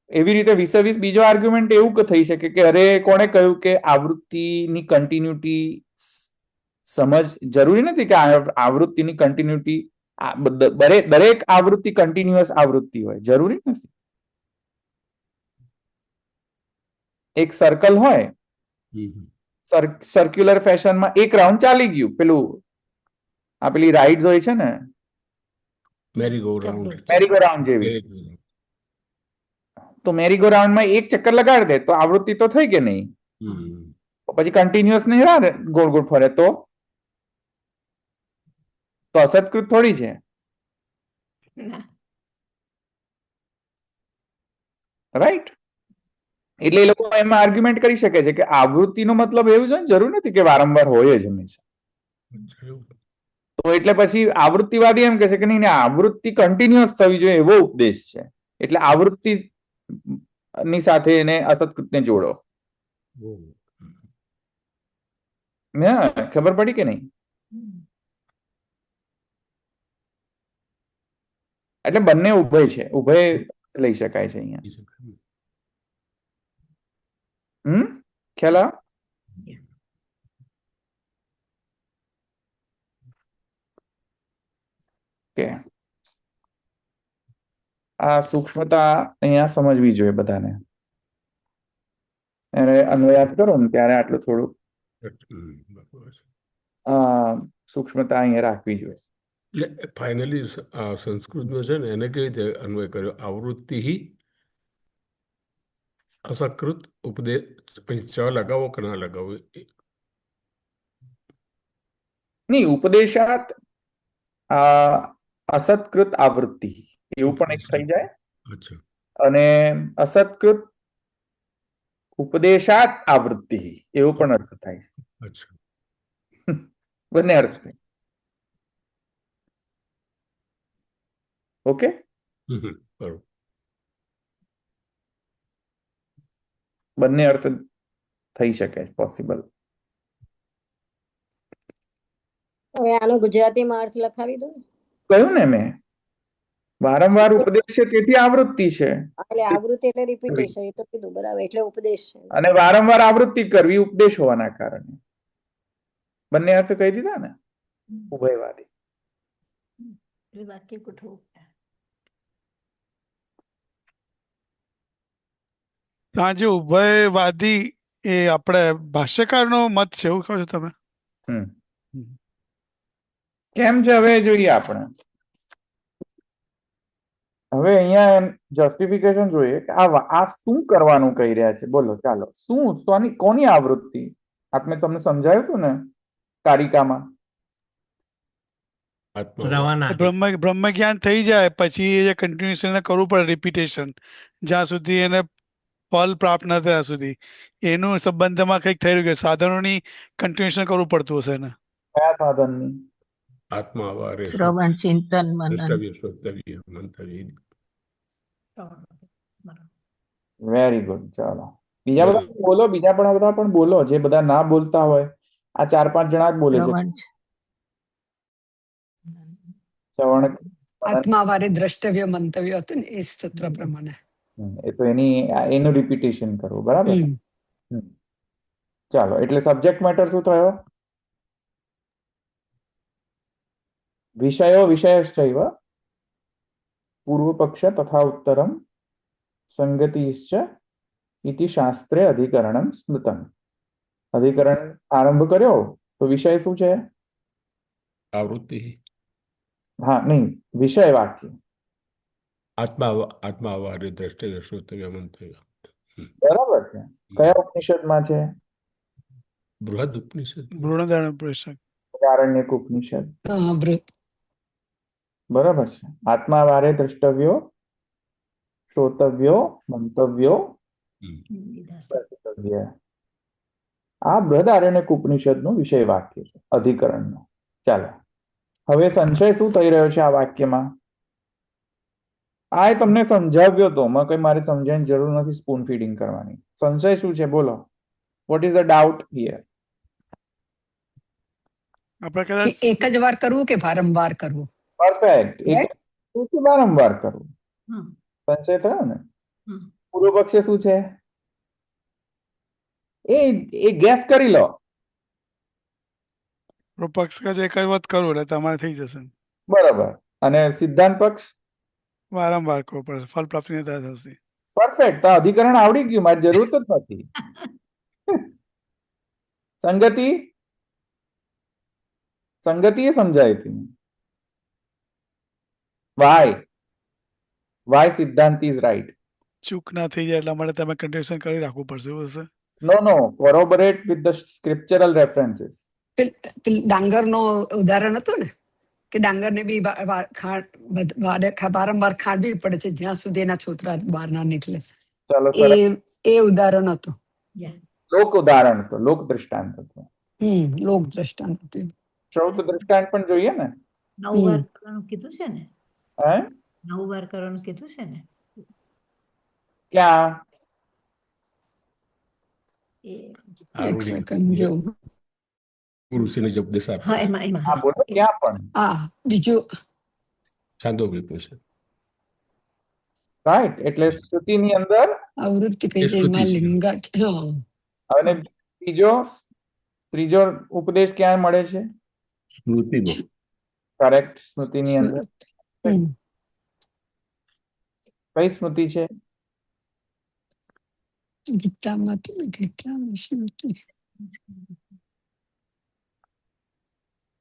એવી રીતે 20 બીજો આર્ગ્યુમેન્ટ એવું થઈ શકે કે અરે કોણે કહ્યું કે આવૃત્તિની કન્ટિન્યુટી સમજ જરૂરી નથી કે આવૃત્તિની કન્ટિન્યુટી દરેક આવૃત્તિ કન્ટિન્યુઅસ આવૃત્તિ હોય, જરૂરી નથી. એક સર્કલ હોય, સર્ક્યુલર ફેશનમાં એક રાઉન્ડ ચાલી ગયું, પેલી રાઇડ્સ હોય છે ને, મેરીગો રાઉન્ડ મેરીગો રાઉન્ડ જેવી. તો મેરીગો રાઉન્ડમાં એક ચક્કર લગાડી દે તો આવૃત્તિ તો થઈ કે નહીં, પછી કન્ટિન્યુઅસ નહીં રહે ગોળ ગોળ ફરે તો અસત્કૃત થોડી છે. રાઈટ. એટલે એ લોકો એમાં આર્ગ્યુમેન્ટ કરી શકે છે કે આવૃત્તિનો મતલબ એવું છે, જરૂર નથી કે વારંવાર હોય જ હંમેશા. તો એટલે પછી આવૃત્તિવાદી એમ કહે છે કે નહીં, આવૃત્તિ કન્ટિન્યુઅસ થવી જોઈએ એવો ઉપદેશ છે, એટલે આવૃત્તિ ની સાથે એને અસત્કૃતને જોડો. ખબર પડી કે નહીં? એટલે બંને ઉભય છે, ઉભય લઈ શકાય છે અહીંયા. ખ્યાલ આવે? કે આ સૂક્ષ્મતા અહીંયા સમજવી જોઈએ બધાને. એને અન્વયાત કરો ને ત્યારે આટલું થોડું સૂક્ષ્મતા અહીંયા રાખવી જોઈએ. એટલે ફાઇનલી સંસ્કૃતમાં છે ને એને કેવી રીતે અન્વય કર્યો? આવૃત્તિ અસકૃત ઉપદેશ, પછી ચ લગાવો કે ના લગાવો? નહીં, ઉપદેશાત અસત્કૃત આવૃત્તિ એવું પણ એક થઈ જાય, અને અસત્કૃત ઉપદેશાત આવૃત્તિ એવો પણ અર્થ થાય છે. બંને અર્થ થાય. ઓકે, બંને અર્થ થઈ શકે, પોસિબલ. હવે આનો ગુજરાતીમાં અર્થ લખાવી દો. કહ્યું ને મેં, વારંવાર ઉપદેશ છે તેથી આવૃત્તિ છે. એટલે આવૃત્તિ એટલે રિપીટેશન, એ તો કીધું બરાબર, એટલે ઉપદેશ છે. અને વારંવાર આવૃત્તિ કરવી ઉપદેશ હોવાના કારણે બંને અર્થ કહી દીધા ને ઉભયવાદી. વાક્ય ગોઠવો. આ જે ઉભયવાદી એ આપણે ભાષ્યકારનો મત છે એવું કહો છો તમે? કેમ છે હવે જોઈએ આપણે. હવે અહીંયા જસ્ટિફિકેશન જોઈએ કે આ શું કરવાનું કહી રહ્યા છે. બોલો, ચાલો, શું કોની આવૃત્તિ? આપણે તમને સમજાયું હતું ને કારિકામાં. બ્રહ્મ જ્ઞાન થઈ જાય પછી એ કન્ટિન્યુએશન કરવું પડે, રિપીટેશન, જ્યાં સુધી એને ફલ પ્રાપ્ત ન થયા સુધી. એનું સંબંધમાં કંઈક થઈ રહ્યું કે સાધનોની કન્ટિન્યુએશન કરવું પડતું હશે ને? કયા સાધનની? આત્માવારે શ્રવણ, ચિંતન, મનન. Very good. ચાલો, બીજા બધા બોલો, બીજા પણ બધા પણ બોલો, જે બધા ના બોલતા હોય. આ 4-5 જણા જ બોલે છે. શ્રવણ, આત્માવારે દ્રષ્ટવ્ય મંતવ્ય હતું ને એ સૂત્ર પ્રમાણે. એ તો એનું રિપીટેશન કરવું, બરાબર. ચાલો, એટલે સબ્જેક્ટ મેટર શું થયો? વિષયો વિષયશ્ચૈવ પૂર્વ પક્ષ તથા ઉત્તરમ સંગતિશ્ચ ઇતિ શાસ્ત્રે અધિકરણમ સ્મૃતમ. અધિકરણ આરંભ કર્યો તો વિષય શું છે? આવૃત્તિ. હા, નહીં, વિષય વાક્ય આત્માવારે દ્રષ્ટવ્ય શ્રોતવ્ય મંતવ્ય. બરાબર છે. કયા ઉપનિષદમાં છે? બૃહદ ઉપનિષદ. બૃહદારણ્યક ઉપનિષદ. બરાબર છે. આત્માવારે દ્રષ્ટવ્યો શ્રોતવ્યો મંતવ્યો. આ બૃહદારણ્યક ઉપનિષદનો વિષય વાક્ય છે, અધિકરણનો. ચાલો, હવે સંશય શું થઈ રહ્યો છે આ વાક્યમાં? આ તમને સમજાવ્યો તો કઈ મારે સમજાવવાની જરૂર નથી, સ્પૂન ફીડિંગ કરવાની. સંશય શું છે બોલો? What is the doubt here? આપણે એ કદાચ એક જ વાર કરવું કે વારંવાર કરવું? પરફેક્ટ. એક Right? કે વારંવાર કરવું. હમ સંશય થયો ને? હમ પૂર્વ પક્ષે શું છે એ ગેસ કરી લો. પક્ષ જ એક જ વખત કરવું એટલે તમારે થઈ જશે. બરાબર. અને સિદ્ધાંત પક્ષ? વારંવાર કરવું પડશે, ફળ પ્રાપ્તિની થાય થશે. પરફેક્ટ. તો અધિકરણ આવડી ગયું, મારી જરૂર જ નથી. સંગતિ સંગતિ એ સમજાય હતી. વાય સિદ્ધાંત ઇઝ રાઈટ. ચૂક ના થઈ જાય એટલા માટે તમે કન્ડિશન કરી રાખવું પડશે, એવું હશે. નો કોરોબોરેટ વિથ ધ સ્ક્રિપ્ચરલ રેફરન્સીસ. ડાંગરનો ઉદાહરણ હતું ને કે ડાંગરને બી વારંવાર ખાંડવી પડે છે જ્યાં સુધી એના છોતરા બહાર ના નીકળે. ચાલો એ સરસ. એ ઉદાહરણ હતું. લોક ઉદાહરણ હતું, લોક દ્રષ્ટાંત હતું. લોક દ્રષ્ટાંત હતું. શ્રૌત દ્રષ્ટાંત પણ જોઈએ ને. 9 વાર કરવાનું કીધું છે ને? હે 9 વાર કરવાનું કીધું છે ને? ક્યાં? એ એક આરુણ્ય સેકન્ડ જો. ઋષિને જે ઉપદેશ હા આપ્યો એમાં એમાં હા બોલો ક્યાં પણ? બીજું છાંદોગ્યનું છે. રાઈટ. એટલે શ્રુતિની અંદર આવૃત્તિ કઈ એ છે શ્રુતિ એમાં છે. લિંગાત. અને ત્રીજો ઉપદેશ ક્યાં મળે છે? સ્મૃતિમાં. કરેક્ટ. સ્મૃતિની અંદર. કઈ સ્મૃતિ છે? ગીતામાં તો ગીતામાં સ્મૃતિ.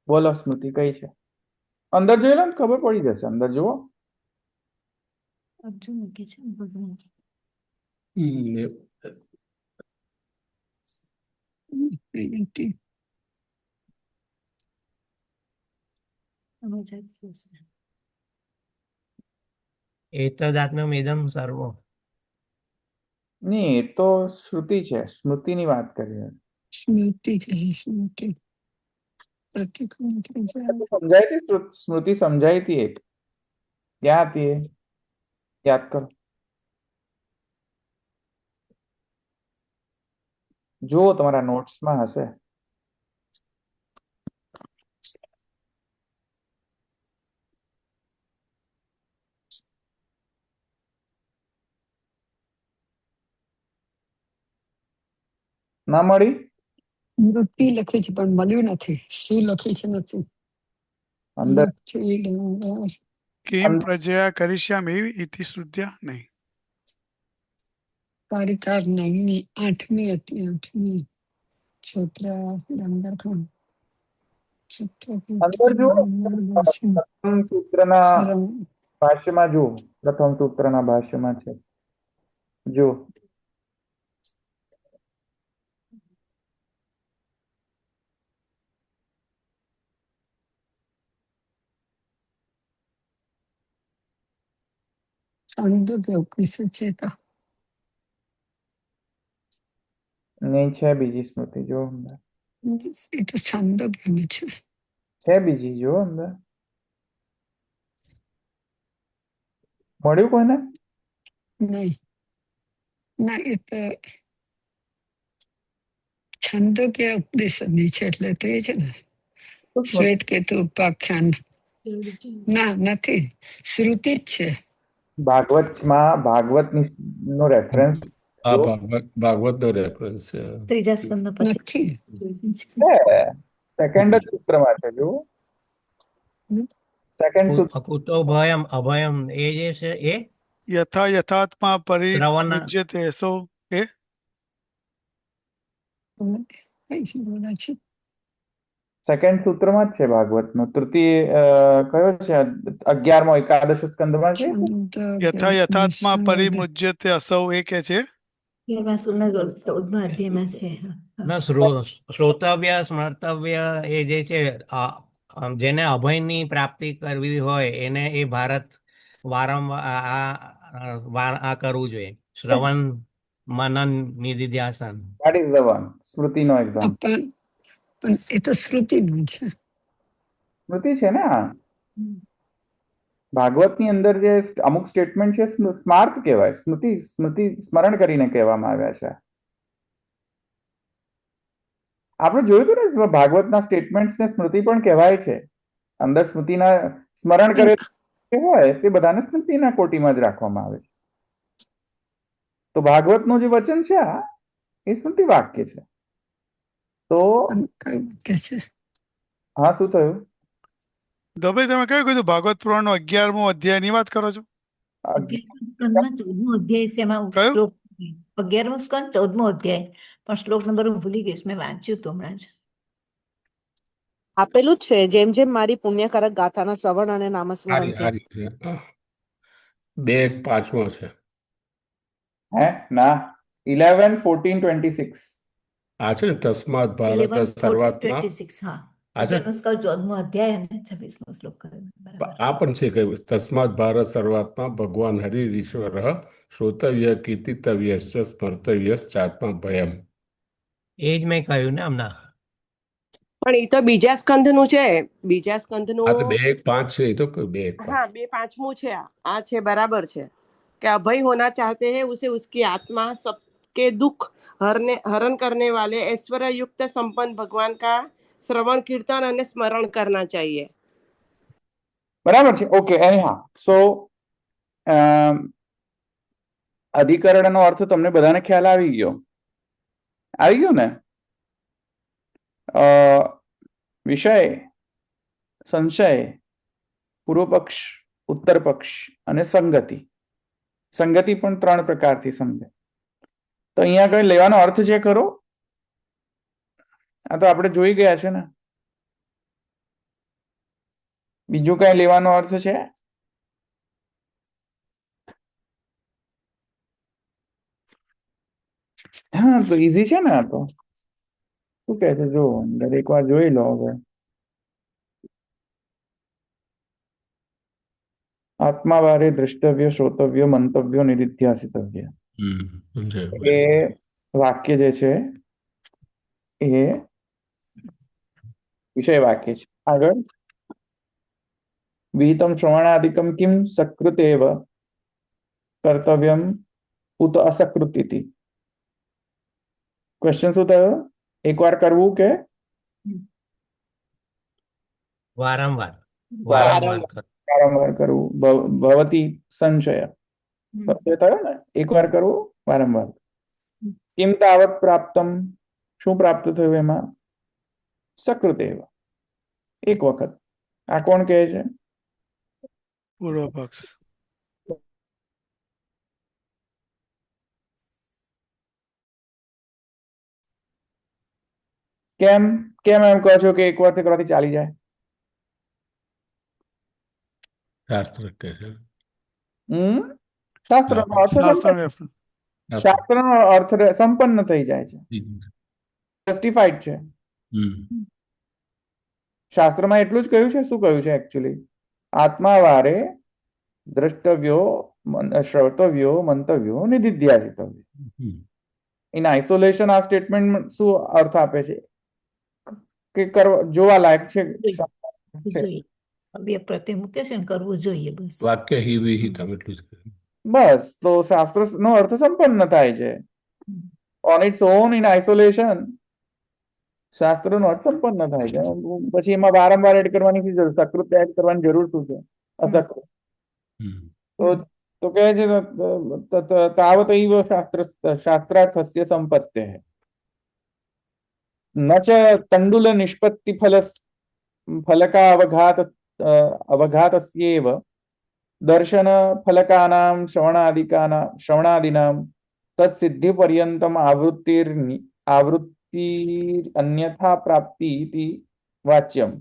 બોલો સ્મૃતિ કઈ છે? અંદર જોઈ લો ને ખબર પડી જશે. અંદર જુઓ. અર્જુન કે છે ભગવાન. એતદાત્મ્યમિદં સર્વ. નહીં, એ તો શ્રુતિ છે. સ્મૃતિની વાત કરીએ. સ્મૃતિ છે સ્મૃતિ. સમજાઈ હતી સ્મૃતિ? સમજાઈ હતી એક. ક્યાં હતી એ? યાદ કરો. જુઓ તમારા નોટ્સમાં હશે. ના મળી? વૃત્તિ લખ્યું છે પણ મળ્યું નથી. શું લખ્યું છે નથી. અંદર કિમ પ્રજયા કરિષ્યામિ ઇતિ શ્રુત્યા નહીં. કારિકાર નહીં. 8મી હતી. 8મી છોતરા ડાંગર ખાન. અંદર જુઓ. પ્રથમ સૂત્રના ભાષ્યમાં જુઓ. પ્રથમ સૂત્રના ભાષ્યમાં છે. જો છાંદોગ્ય ઉપનિષદ છે તો નહીં છે બીજી સ્મૃતિ. જો અંદર એ તો છાંદોગ્ય છે. છે બીજી. જો અંદર મળ્યું કોઈને? નહીં ના એ તો છાંદોગ્ય ઉપનિષદની છે એટલે તો એ છે ને શ્વેત કેતુ ઉપાખ્યાન. ના નથી, શ્રુતિ જ છે. ભાગવતની નો રેફરન્સ આ ભાગવતનો રેફરન્સ છે. ત્રીજા સ્કંદ નથી. સેકન્ડ જ સૂત્રમાં છે. જો સેકન્ડ સૂત્ર. કુતો ભયમ અભયમ એ જે છે એ યથા યથાત્મા શ્રવણના પરિમુજ્યતે સો એ સેકન્ડ સૂત્રમાં જ છે ભાગવતનો. તૃતીય કયો છે? 11મો એકાદશ સ્કંદમાં છે. યથા યથાત્મા પરિમુજ્યતે અસૌ એ કે છે. 14મા અધ્યાયમાં છે. ના શ્રોતવ્ય સ્મર્તવ્ય એ જે છે જેને અભયની પ્રાપ્તિ કરવી હોય એને એ ભારત વારંવાર આ કરવું જોઈએ. શ્રવણ મનન નિધિધ્યાસન. That is the one. સ્મૃતિનો એક્ઝામ્પલ. પણ એ તો શ્રુતિનું છે. સ્મૃતિ છે ને આ. ભાગવતની અંદર જે અમુક સ્ટેટમેન્ટ છે સ્માર્ત કહેવાય. સ્મૃતિ સ્મરણ કરીને કહેવામાં આવ્યા છે. આપણે જોયું હતું ને ભાગવતના સ્ટેટમેન્ટ્સ ને સ્મૃતિ પણ કહેવાય છે. અંદર સ્મૃતિના સ્મરણ કરે હોય તે બધાને સ્મૃતિના કોટીમાં જ રાખવામાં આવે છે. તો ભાગવતનું જે વચન છે આ એ સ્મૃતિ વાક્ય છે. તો કે છે હા, શું થયું? ધોભાઈ તમે કયું કીધું ભાગવત પુરાણ નો 11મો અધ્યાય ની વાત કરો છો? 11મા સ્કંદમાં 14મો અધ્યાય છે, એમાં કયું? શ્લોક 11મો સ્કંદ 14મો અધ્યાય, પણ શ્લોક નંબર હું ભૂલી ગઈશ, મેં વાંચ્યું હતું હમણાં જ. આપેલું જ છે, જેમ જેમ મારી પુણ્યકારક ગાથાના શ્રવણ અને નામસ્મરણ હારી થી. હારી છે. 2:5 છે. હે ના, 11, 14, 26. આ છે ને તસ્માત 11, ભારત 14, શરૂઆતમાં 26, હા. આ છે 11મો સ્કંદ 14મો અધ્યાય અને 26મો શ્લોક કરેલો. બરાબર. આ પણ છે કે તસ્માત ભારત શરૂઆતમાં ભગવાન હરિરીશ્વર શ્રોતવ્ય કીર્તિતવ્ય સ્મર્તવ્ય ચાત્મા ભયમ. એ જ મેં કહ્યું ને હમણાં. પણ એ તો બીજા સ્કંદ નું છે. બીજા સ્કંદ આ તો નું 2:5 છે. એ તો 2:5. हाँ 2:5 છે. આ છે बराबर છે कि अभय होना चाहते हैं उसे उसकी आत्मा सबके दुख हरण करने वाले ऐश्वर्य युक्त संपन्न भगवान का श्रवण कीर्तन અને સ્મરણ करना चाहिए. બરાબર છે. ઓકે, એનીહાઉ સો અધિકરણનો અર્થ તમને બધાને ખ્યાલ આવી ગયો? આવી ગયો ને? વિષય, સંશય, પૂર્વ પક્ષ, ઉત્તર પક્ષ અને સંગતિ. સંગતિ પણ 3 પ્રકારથી સમજે. તો અહીંયા કઈ લેવાનો અર્થ છે ખરો? આ તો આપણે જોઈ ગયા છે ને. બીજું કઈ લેવાનો અર્થ છે? હા, તો ઈઝી છે ને. આ તો શું કહે છે જો દરેક વાર જોઈ લો. હવે આત્મા વારે દ્રષ્ટવ્ય, શ્રોતવ્ય, મંતવ્ય, નિધિધ્યાસિતવ્ય. એ વાક્ય જે છે એ વિષય વાક્ય છે. આગળ વિહિતમ શ્રવણાદિકમ કિમ સકૃતેવ કર્તવ્યમ ઉત અસકૃતિતિ. ક્વેશ્ચન શું થયો? એકવાર કરવું કે વારંવાર વારંવાર કરવું? ભવતી સંશય. સંશય થયો ને? એકવાર કરવું, વારંવાર. કિમ તાવત પ્રાપ્તમ, શું પ્રાપ્ત થયું એમાં? સકૃતેવ, એક વખત. આ કોણ કહે છે? પૂર્વ પક્ષ. કેમ કેમ એમ કહો છો કે એક વાર કરવાથી ચાલી જાય? શાસ્ત્ર કહે છે. શાસ્ત્રનો અર્થ શાસ્ત્રનો અર્થ સંપન્ન થઈ જાય છે, જસ્ટિફાઈડ છે. શાસ્ત્રમાં એટલું જ કહ્યું છે. શું કહ્યું છે એકચ્યુઅલી? આત્મા વારે દ્રષ્ટવ્યો, શ્રોતવ્યો, મંતવ્યો, નિધિધ્યાસિતવ્યો. ઇન આઇસોલેશન આ સ્ટેટમેન્ટ શું અર્થ આપે છે? કે જોવા લાયક છે. બે પ્રત્યે મૂકે છે ને, કરવું જોઈએ. બસ વાક્ય હિ વિહિતમ એટલું જ કહ્યું. બસ, તો શાસ્ત્ર નો અર્થ સંપન્ન થાય છે. On it's on, in isolation શાસ્ત્ર નો અર્થ સંપન્ન થાય છે. પછી એમાં વારંવાર એડ કરવાની જરૂર, સકૃત એડ કરવાની જરૂર શું છે? અસકૃત. તો કહે છે તાવતૈવ શાસ્ત્રાર્થસ્ય સંપત્તે ન ચ તંડુલ નિષ્પત્તિ ફલકા અવઘાતસ્યેવ દર્શન ફલકાનામ શ્રવણાદિનામ તત્સિદ્ધિ પર્યંતમ આવૃત્તિ અન્યથા પ્રાપ્તિ ઇતિ વાચ્યમ.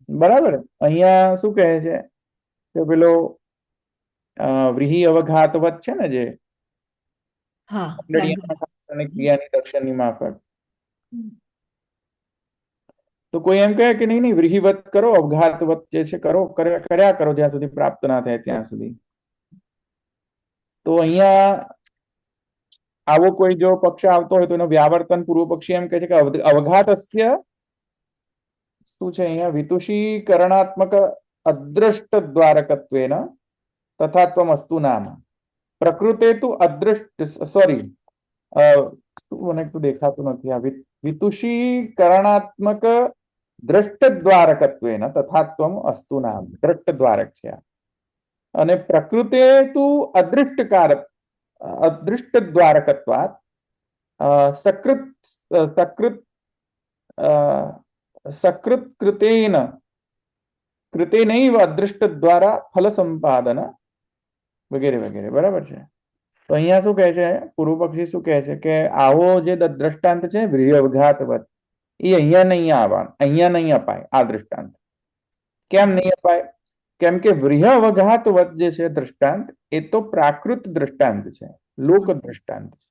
બરાબર. અહીંયા શું કહે છે કે પેલો વ્રીહિ અવઘાતવત છે ને, જે ક્રિયાની દર્શનની માફક. તો કોઈ એમ કહે કે નહીં વ્રીહિવત કરો, અવઘાતવત જે છે કરો, કર્યા કરો જ્યાં સુધી પ્રાપ્ત ના થાય ત્યાં સુધી. તો અહીંયા આવો કોઈ જો પક્ષ આવતો હોય તો એનો વ્યાવર્તન પૂર્વ પક્ષી એમ કહે છે કે અવઘાતસ્ય શું છે અહીંયા? વિતુષીકરણાત્મક અદ્રષ્ટ દ્વારકત્વેન તથાત્વમસ્તુ નામ પ્રકૃતે તુ અદ્રષ્ટ શું મને તું દેખાતું નથી આ વિતુષી કરણાત્મક દ્રષ્ટદ્વારકત્વેન તથાત્વમ અસ્તુ નામ દ્રષ્ટદ્વારક છે આ. અને પ્રકૃતે તું અદૃષ્ટદ્વારકત્વાત સકૃત સકૃત સકૃત કૃતેનૈવ અદૃષ્ટ દ્વારા ફલ સંપાદન વગેરે વગેરે. બરાબર છે. તો અહીંયા શું કહે છે, પૂર્વ પક્ષી શું કહે છે કે આવો જે દ્રષ્ટાંત છે વિહંગાતવત, એ અહીંયા નહીં આવવાનું, અહીંયા નહીં અપાય આ દ્રષ્ટાંત. કેમ નહીં અપાય? કેમ કે વિહંગાતવત જે છે દ્રષ્ટાંત એ તો પ્રાકૃત દ્રષ્ટાંત છે, લોક દ્રષ્ટાંત છે,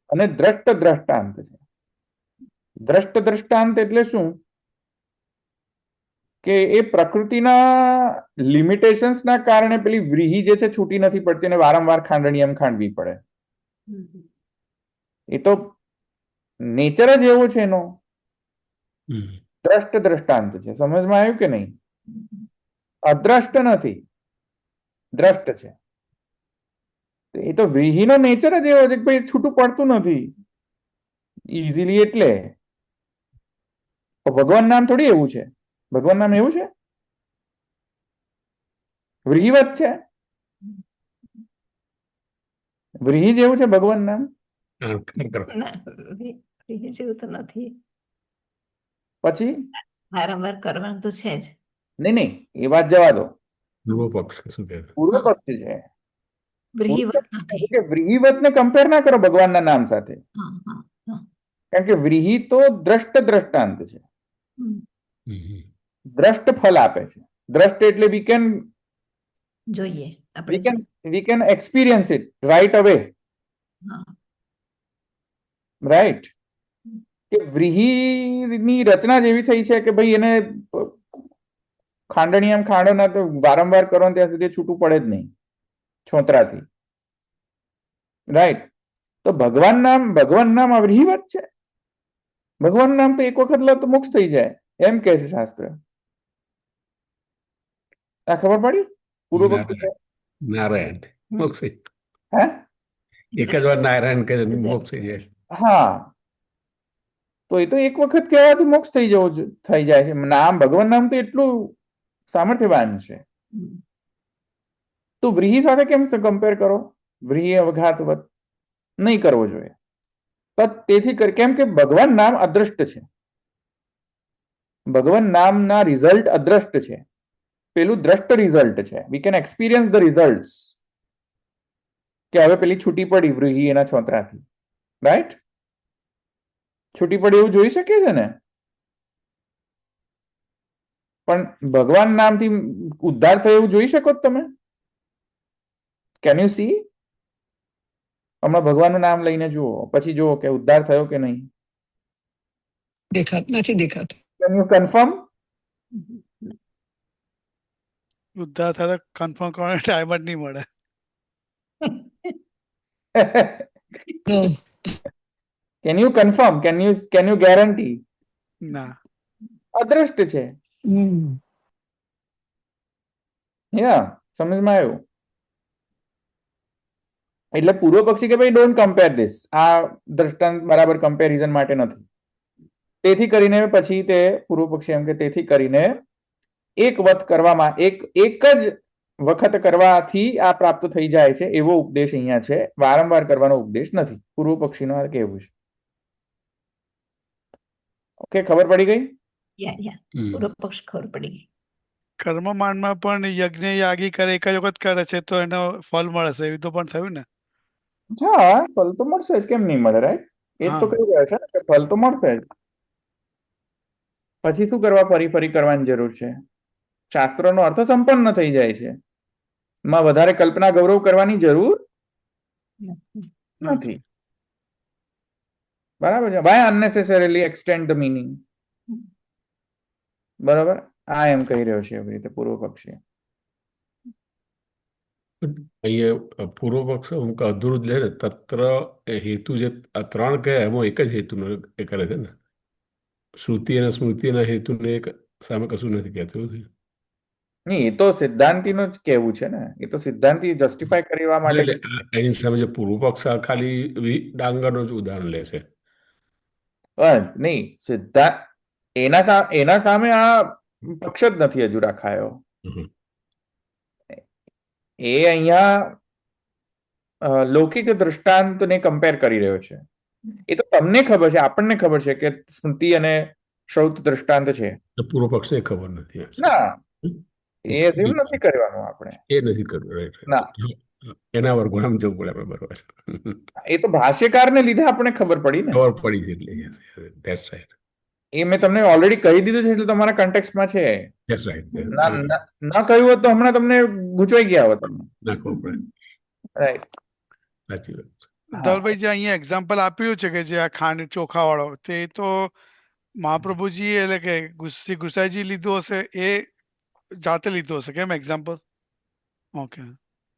અને દ્રષ્ટ દ્રષ્ટાંત છે. દ્રષ્ટ દ્રષ્ટાંત એટલે શું કે એ પ્રકૃતિના લિમિટેશન્સ ના કારણે પેલી વ્રીહી જે છે છૂટી નથી પડતી અને વારંવાર ખાંડણી એમ ખાંડવી પડે. એ તો નેચર જ એવો છે એનો. દ્રષ્ટ દ્રષ્ટાંત છે. સમજમાં આવ્યું કે નહીં? અદ્રષ્ટ નથી, દ્રષ્ટ છે. એ તો વ્રીહીનો નેચર જ એવો છે કે ભાઈ છૂટું પડતું નથી ઇઝીલી. એટલે ભગવાન નામ થોડી એવું છે. ભગવાન નામ એવું છે? વ્રીહિવત છે. વ્રીહી જેવું છે ભગવાન નામ? જેવું તો નથી. પછી વારંવાર કરવાનું તો છે જ. નહીં નહીં, એ વાત જવા દો. પૂર્વ પક્ષ શું કહે? પૂર્વ પક્ષ છે. વ્રીહિવત નથી. કે વ્રીહિવતને કમ્પેર ના કરો ભગવાનના નામ સાથે, કારણ કે વ્રીહી તો દ્રષ્ટ દ્રષ્ટાંત છે. દ્રષ્ટ ફલ આપે છે. દ્રષ્ટ એટલે વી કેન જોઈએ we can experience it right અવે. રાઈટ. કે વ્રીહીની રચના જ એવી થઈ છે કે ભાઈ એને ખાંડણી એમ ખાંડો ના તો વારંવાર કરો ને ત્યાં સુધી છૂટું પડે જ નહીં છોતરાથી. રાઈટ. તો ભગવાન નામ અવ્રીહિવત છે. ભગવાન નામ તો એક વખત લો તો મોક્ષ થઈ જાય એમ કે છે શાસ્ત્ર. આ ખબર પડી? પૂર્વ પક્ષી નારાયણ મોક્ષ. હે? એક જ વાર નારાયણ કહે મોક્ષ થઈ જાય. હા, તો એ તો એક વખત કહેવાથી મોક્ષ થઈ જાય છે. નામ ભગવાન નામ તો એટલું સામર્થ્યવાન છે. તો વ્રીહી સાથે કેમ કમ્પેર કરો? વ્રીહી અવઘાતવત નહીં કરવો જોઈએ. તેથી કેમ કે ભગવાન નામ અદ્રષ્ટ છે. ભગવાન નામના રિઝલ્ટ અદ્રષ્ટ છે. પેલું દ્રષ્ટ રિઝલ્ટ છે. We can experience the result કે હવે પેલી છૂટી પડી વ્રીહી એના છોતરાથી. રાઈટ? છૂટી પડી એવું જોઈ શકીએ છે ને. પણ ભગવાન નામથી ઉદ્ધાર થયો એવું જોઈ શકો તમે? Can you C? હમણાં ભગવાનનું નામ લઈને જુઓ, પછી જુઓ કે ઉદ્ધાર થયો કે નહીં. નથી દેખાતું. Can you confirm? ઉદ્ધાર થાય તો કન્ફર્મ કરવાનો ટાઈમ જ નહીં મળે. Can you confirm? Can you guarantee? ના. અદ્રષ્ટ છે. યા, સમજમાં આવ્યું? એટલે પૂર્વ પક્ષી કે ભાઈ ડોન્ટ કમ્પેર ધીસ. આ દ્રષ્ટાંત બરાબર કમ્પેરિઝન માટે નથી. તેથી કરીને પછી તે પૂર્વ પક્ષી એમ કે તેથી કરીને એક વખત કરવામાં એક જ વખત કરવાથી આ પ્રાપ્ત થઈ જાય છે એવો ઉપદેશ અહીંયા છે. વારંવાર કરવાનો ઉપદેશ નથી. પૂર્વ પક્ષીનો આ કહેવું છે. ઓકે, ખબર પડી ગઈ? પૂર્વ પક્ષ ખબર પડી ગઈ. કર્મમાંડમાં પણ યજ્ઞ યાગી કરે એક જ વખત કરે છે તો એનો ફળ મળશે એવું તો પણ થયું ને. હા, ફલ તો મળશે જ. કેમ નહીં મળે? રાઈટ. એ તો કહી રહ્યા છે કે ફલ તો મળશે જ. પછી શું કરવા ફરી કરવાની જરૂર છે? શાસ્ત્રોનો અર્થ સંપન્ન થઈ જાય છે. માં વધારે કલ્પના ગૌરવ કરવાની જરૂર નથી. બરાબર છે. Why unnecessarily extend the meaning. બરાબર. આ એમ કહી રહ્યો છે એવી રીતે પૂર્વ પક્ષી. અહીંયા પૂર્વ પક્ષ અમુક અધૂરું જ લે ને. તત્ર એ હેતુ જે આ ત્રણ કહે એમાં એક જ હેતુનો એ કરે છે ને. શ્રુતિ અને સ્મૃતિના હેતુને સામે કશું નથી કહેતું. નહીં, એ તો સિદ્ધાંતિનું જ કહેવું છે ને, એ તો સિદ્ધાંતિ જસ્ટિફાય કરવા માટે એટલે એની સામે જે પૂર્વ પક્ષ આ ખાલી ડાંગરનું જ ઉદાહરણ લે છે. નહીં, સિદ્ધાંત એના સામે આ પક્ષ જ નથી હજુ રાખાયો. એ અહીંયા લૌકિક દ્રષ્ટાંતને કમ્પેર કરી રહ્યો છે. એ તો તમને ખબર છે, આપણને ખબર છે કે સ્મૃતિ અને શ્રૌત દ્રષ્ટાંત છે. પૂર્વ પક્ષને ખબર નથી. ના, એ એઝ્યુમ નથી કરવાનું આપણે. એ નથી કરવું. ના, એના વર્ગોમાં જવું પડે આપણે. બરોબર. એ તો ભાષ્યકારને લીધે આપણને ખબર પડી ને. ખબર પડી છે એટલે. That's right. એ મેં તમને ઓલરેડી કહી દીધું છે એટલે તમારા કન્ટેક્સ્ટમાં છે. That's right. ના કહ્યું હોત તો હમણાં તમને ગૂંચવાઈ ગયા હોત તમને. ના ખબર પડે. રાઈટ, સાચી વાત. ધવલભાઈ જે અહીંયા એક્ઝામ્પલ આપ્યું છે કે જે આ ખાંડ ચોખા વાળો, તે તો મહાપ્રભુજી એટલે કે શ્રી ગુસાઈજી લીધું હશે, એ જાતે લીધું હશે કેમ એક્ઝામ્પલ? ઓકે.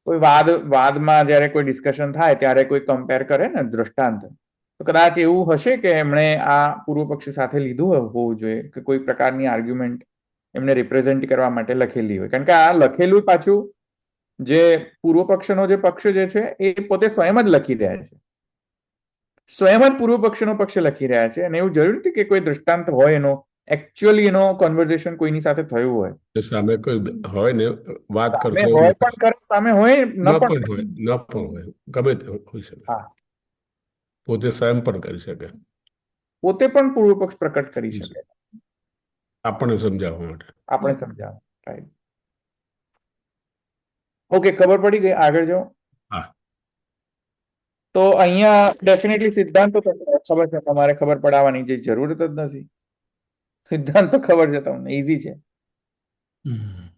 કોઈ વાદમાં જયારે કોઈ ડિસ્કશન થાય ત્યારે કોઈ કમ્પેર કરે ને દ્રષ્ટાંત, તો કદાચ એવું હશે કે એમણે આ પૂર્વ પક્ષી સાથે લીધું હોવું જોઈએ, કે કોઈ પ્રકારની આર્ગ્યુમેન્ટ એમને રિપ્રેઝેન્ટ કરવા માટે લખેલી હોય. કારણ કે આ લખેલું પાછું જે પૂર્વ પક્ષનો જે પક્ષ જે છે એ પોતે સ્વયં જ લખી રહ્યા છે, સ્વયં જ પૂર્વ પક્ષનો પક્ષ લખી રહ્યા છે. અને એવું જરૂર નથી કે કોઈ દ્રષ્ટાંત હોય એનો એકચ્યુઅલી એનો કન્વર્ઝેશન કોઈની સાથે થયું હોય. સામે કોઈ હોય ને વાત કરતો હોય પણ કરે, સામે હોય ન પણ પણ હોય, ન પણ હોય, ગમે તે હોઈ શકે. પોતે સ્વયં પણ કરી શકે, પોતે પણ પૂર્વ પક્ષ પ્રકટ કરી શકે, આપણને સમજાવવા માટે. આપણે સમજાવવા. રાઈટ, ઓકે, ખબર પડી ગઈ. આગળ જાઓ. હા, તો અહીંયા ડેફિનેટલી સિદ્ધાંત તો ખબર છે, તમારે ખબર પડાવવાની જે જરૂરત જ નથી. સિદ્ધાંત તો ખબર છે તમને, ઈઝી છે.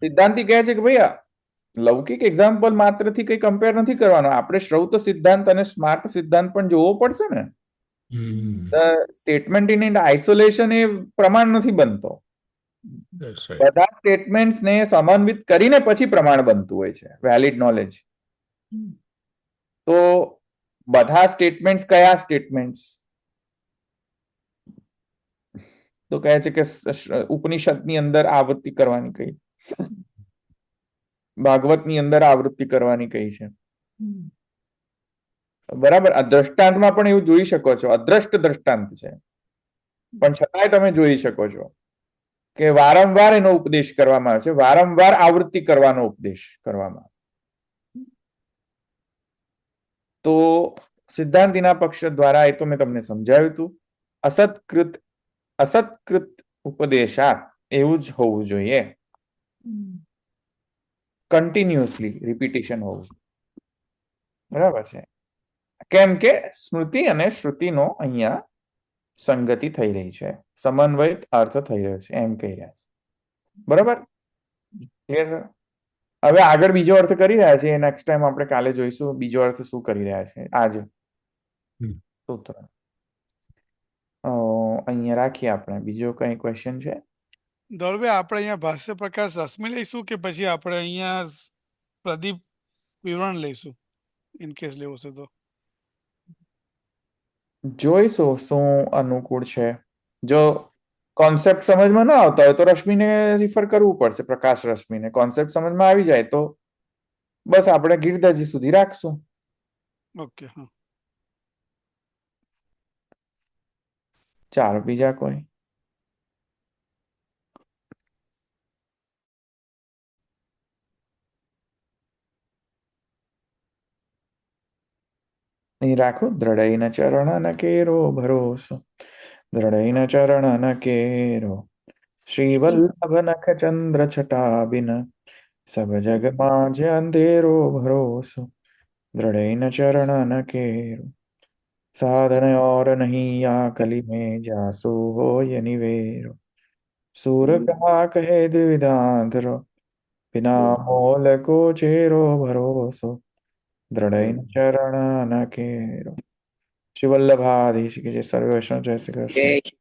સિદ્ધાંતિ કહે છે કે ભાઈ આ લૌકિક એક્ઝામ્પલ માત્રથી કઈ કમ્પેર નથી કરવાનો, આપણે શ્રૌત સિદ્ધાંત અને સ્માર્ટ સિદ્ધાંત પણ જોવો પડશે ને. સ્ટેટમેન્ટ ઇન આઇસોલેશન એ પ્રમાણ નથી બનતો. બધા સ્ટેટમેન્ટ્સ ને સમન્વિત કરીને પછી પ્રમાણ બનતું હોય છે, વેલિડ નોલેજ. તો બધા સ્ટેટમેન્ટ્સ કયા સ્ટેટમેન્ટ્સ? તો કહે છે કે ઉપનિષદની અંદર આવૃત્તિ કરવાની કઈ, ભાગવતની અંદર આવૃત્તિ કરવાની કઈ છે. બરાબર. આ દ્રષ્ટાંતમાં પણ એવું જોઈ શકો છો, અદ્રષ્ટ દ્રષ્ટાંત છે પણ છતાંય તમે જોઈ શકો છો કે વારંવાર એનો ઉપદેશ કરવામાં આવે છે, વારંવાર આવૃત્તિ કરવાનો ઉપદેશ કરવામાં આવે. તો સિદ્ધાંતિના પક્ષ દ્વારા એ તો મેં તમને સમજાવ્યું હતું, અસત્કૃત ઉપદેશાત એવું જ હોવું જોઈએ, કન્ટિન્યુઅસલી રિપીટેશન હોવું. બરાબર છે. કેમ કે સ્મૃતિ અને શ્રુતિનો અહીંયા સંગતિ થઈ રહી છે, સમન્વયિત અર્થ થઈ રહ્યો છે, એમ કહી રહ્યા છે. બરાબર, ક્લિયર? હવે આગળ બીજો અર્થ કરી રહ્યા છે, નેક્સ્ટ ટાઈમ આપણે કાલે જોઈશું બીજો અર્થ શું કરી રહ્યા છે. આજે સૂત્ર અહીંયા રાખીએ આપણે. બીજો કઈ ક્વેશ્ચન છે? ધવલભાઈ આપણે અહીંયા ભાષ્ય પ્રકાશ રશ્મિ લઈશું કે પછી આપણે અહીંયા પ્રદીપ વિવરણ લઈશું, ઇન કેસ લેવો છે તો? જોઈશું શું અનુકૂળ છે. જો કોન્સેપ્ટ સમજમાં ના આવતા હોય તો રશ્મિને રિફર કરવું પડશે, પ્રકાશ રશ્મિને. કોન્સેપ્ટ સમજમાં આવી જાય તો બસ આપણે ગીરદાજી સુધી રાખશું. ઓકે, હા. ચાલો, બીજા કોઈ? નહીં રાખો. દ્રઢૈન ચરણ કેરો ભરોસો, દ્રઢૈન ચરણ કેરો, શ્રી વલ્લભ નખ ચંદ્ર છટા બિન, સબ જગ માજ અંધેરો ભરોસો, દ્રઢૈન ચરણ केरो, साधन और नहीं या कली में जासो हो ये निवेरो, सूर कहा कहे द्विविधांतरो, बिना मोल को चेरो भरोसो, દ્રઢૈન ચરણ કેરો. શ્રી વલ્લભાધીશ કે જે સર્વે વૈષ્ણવ જય શ્રી કૃષ્ણ.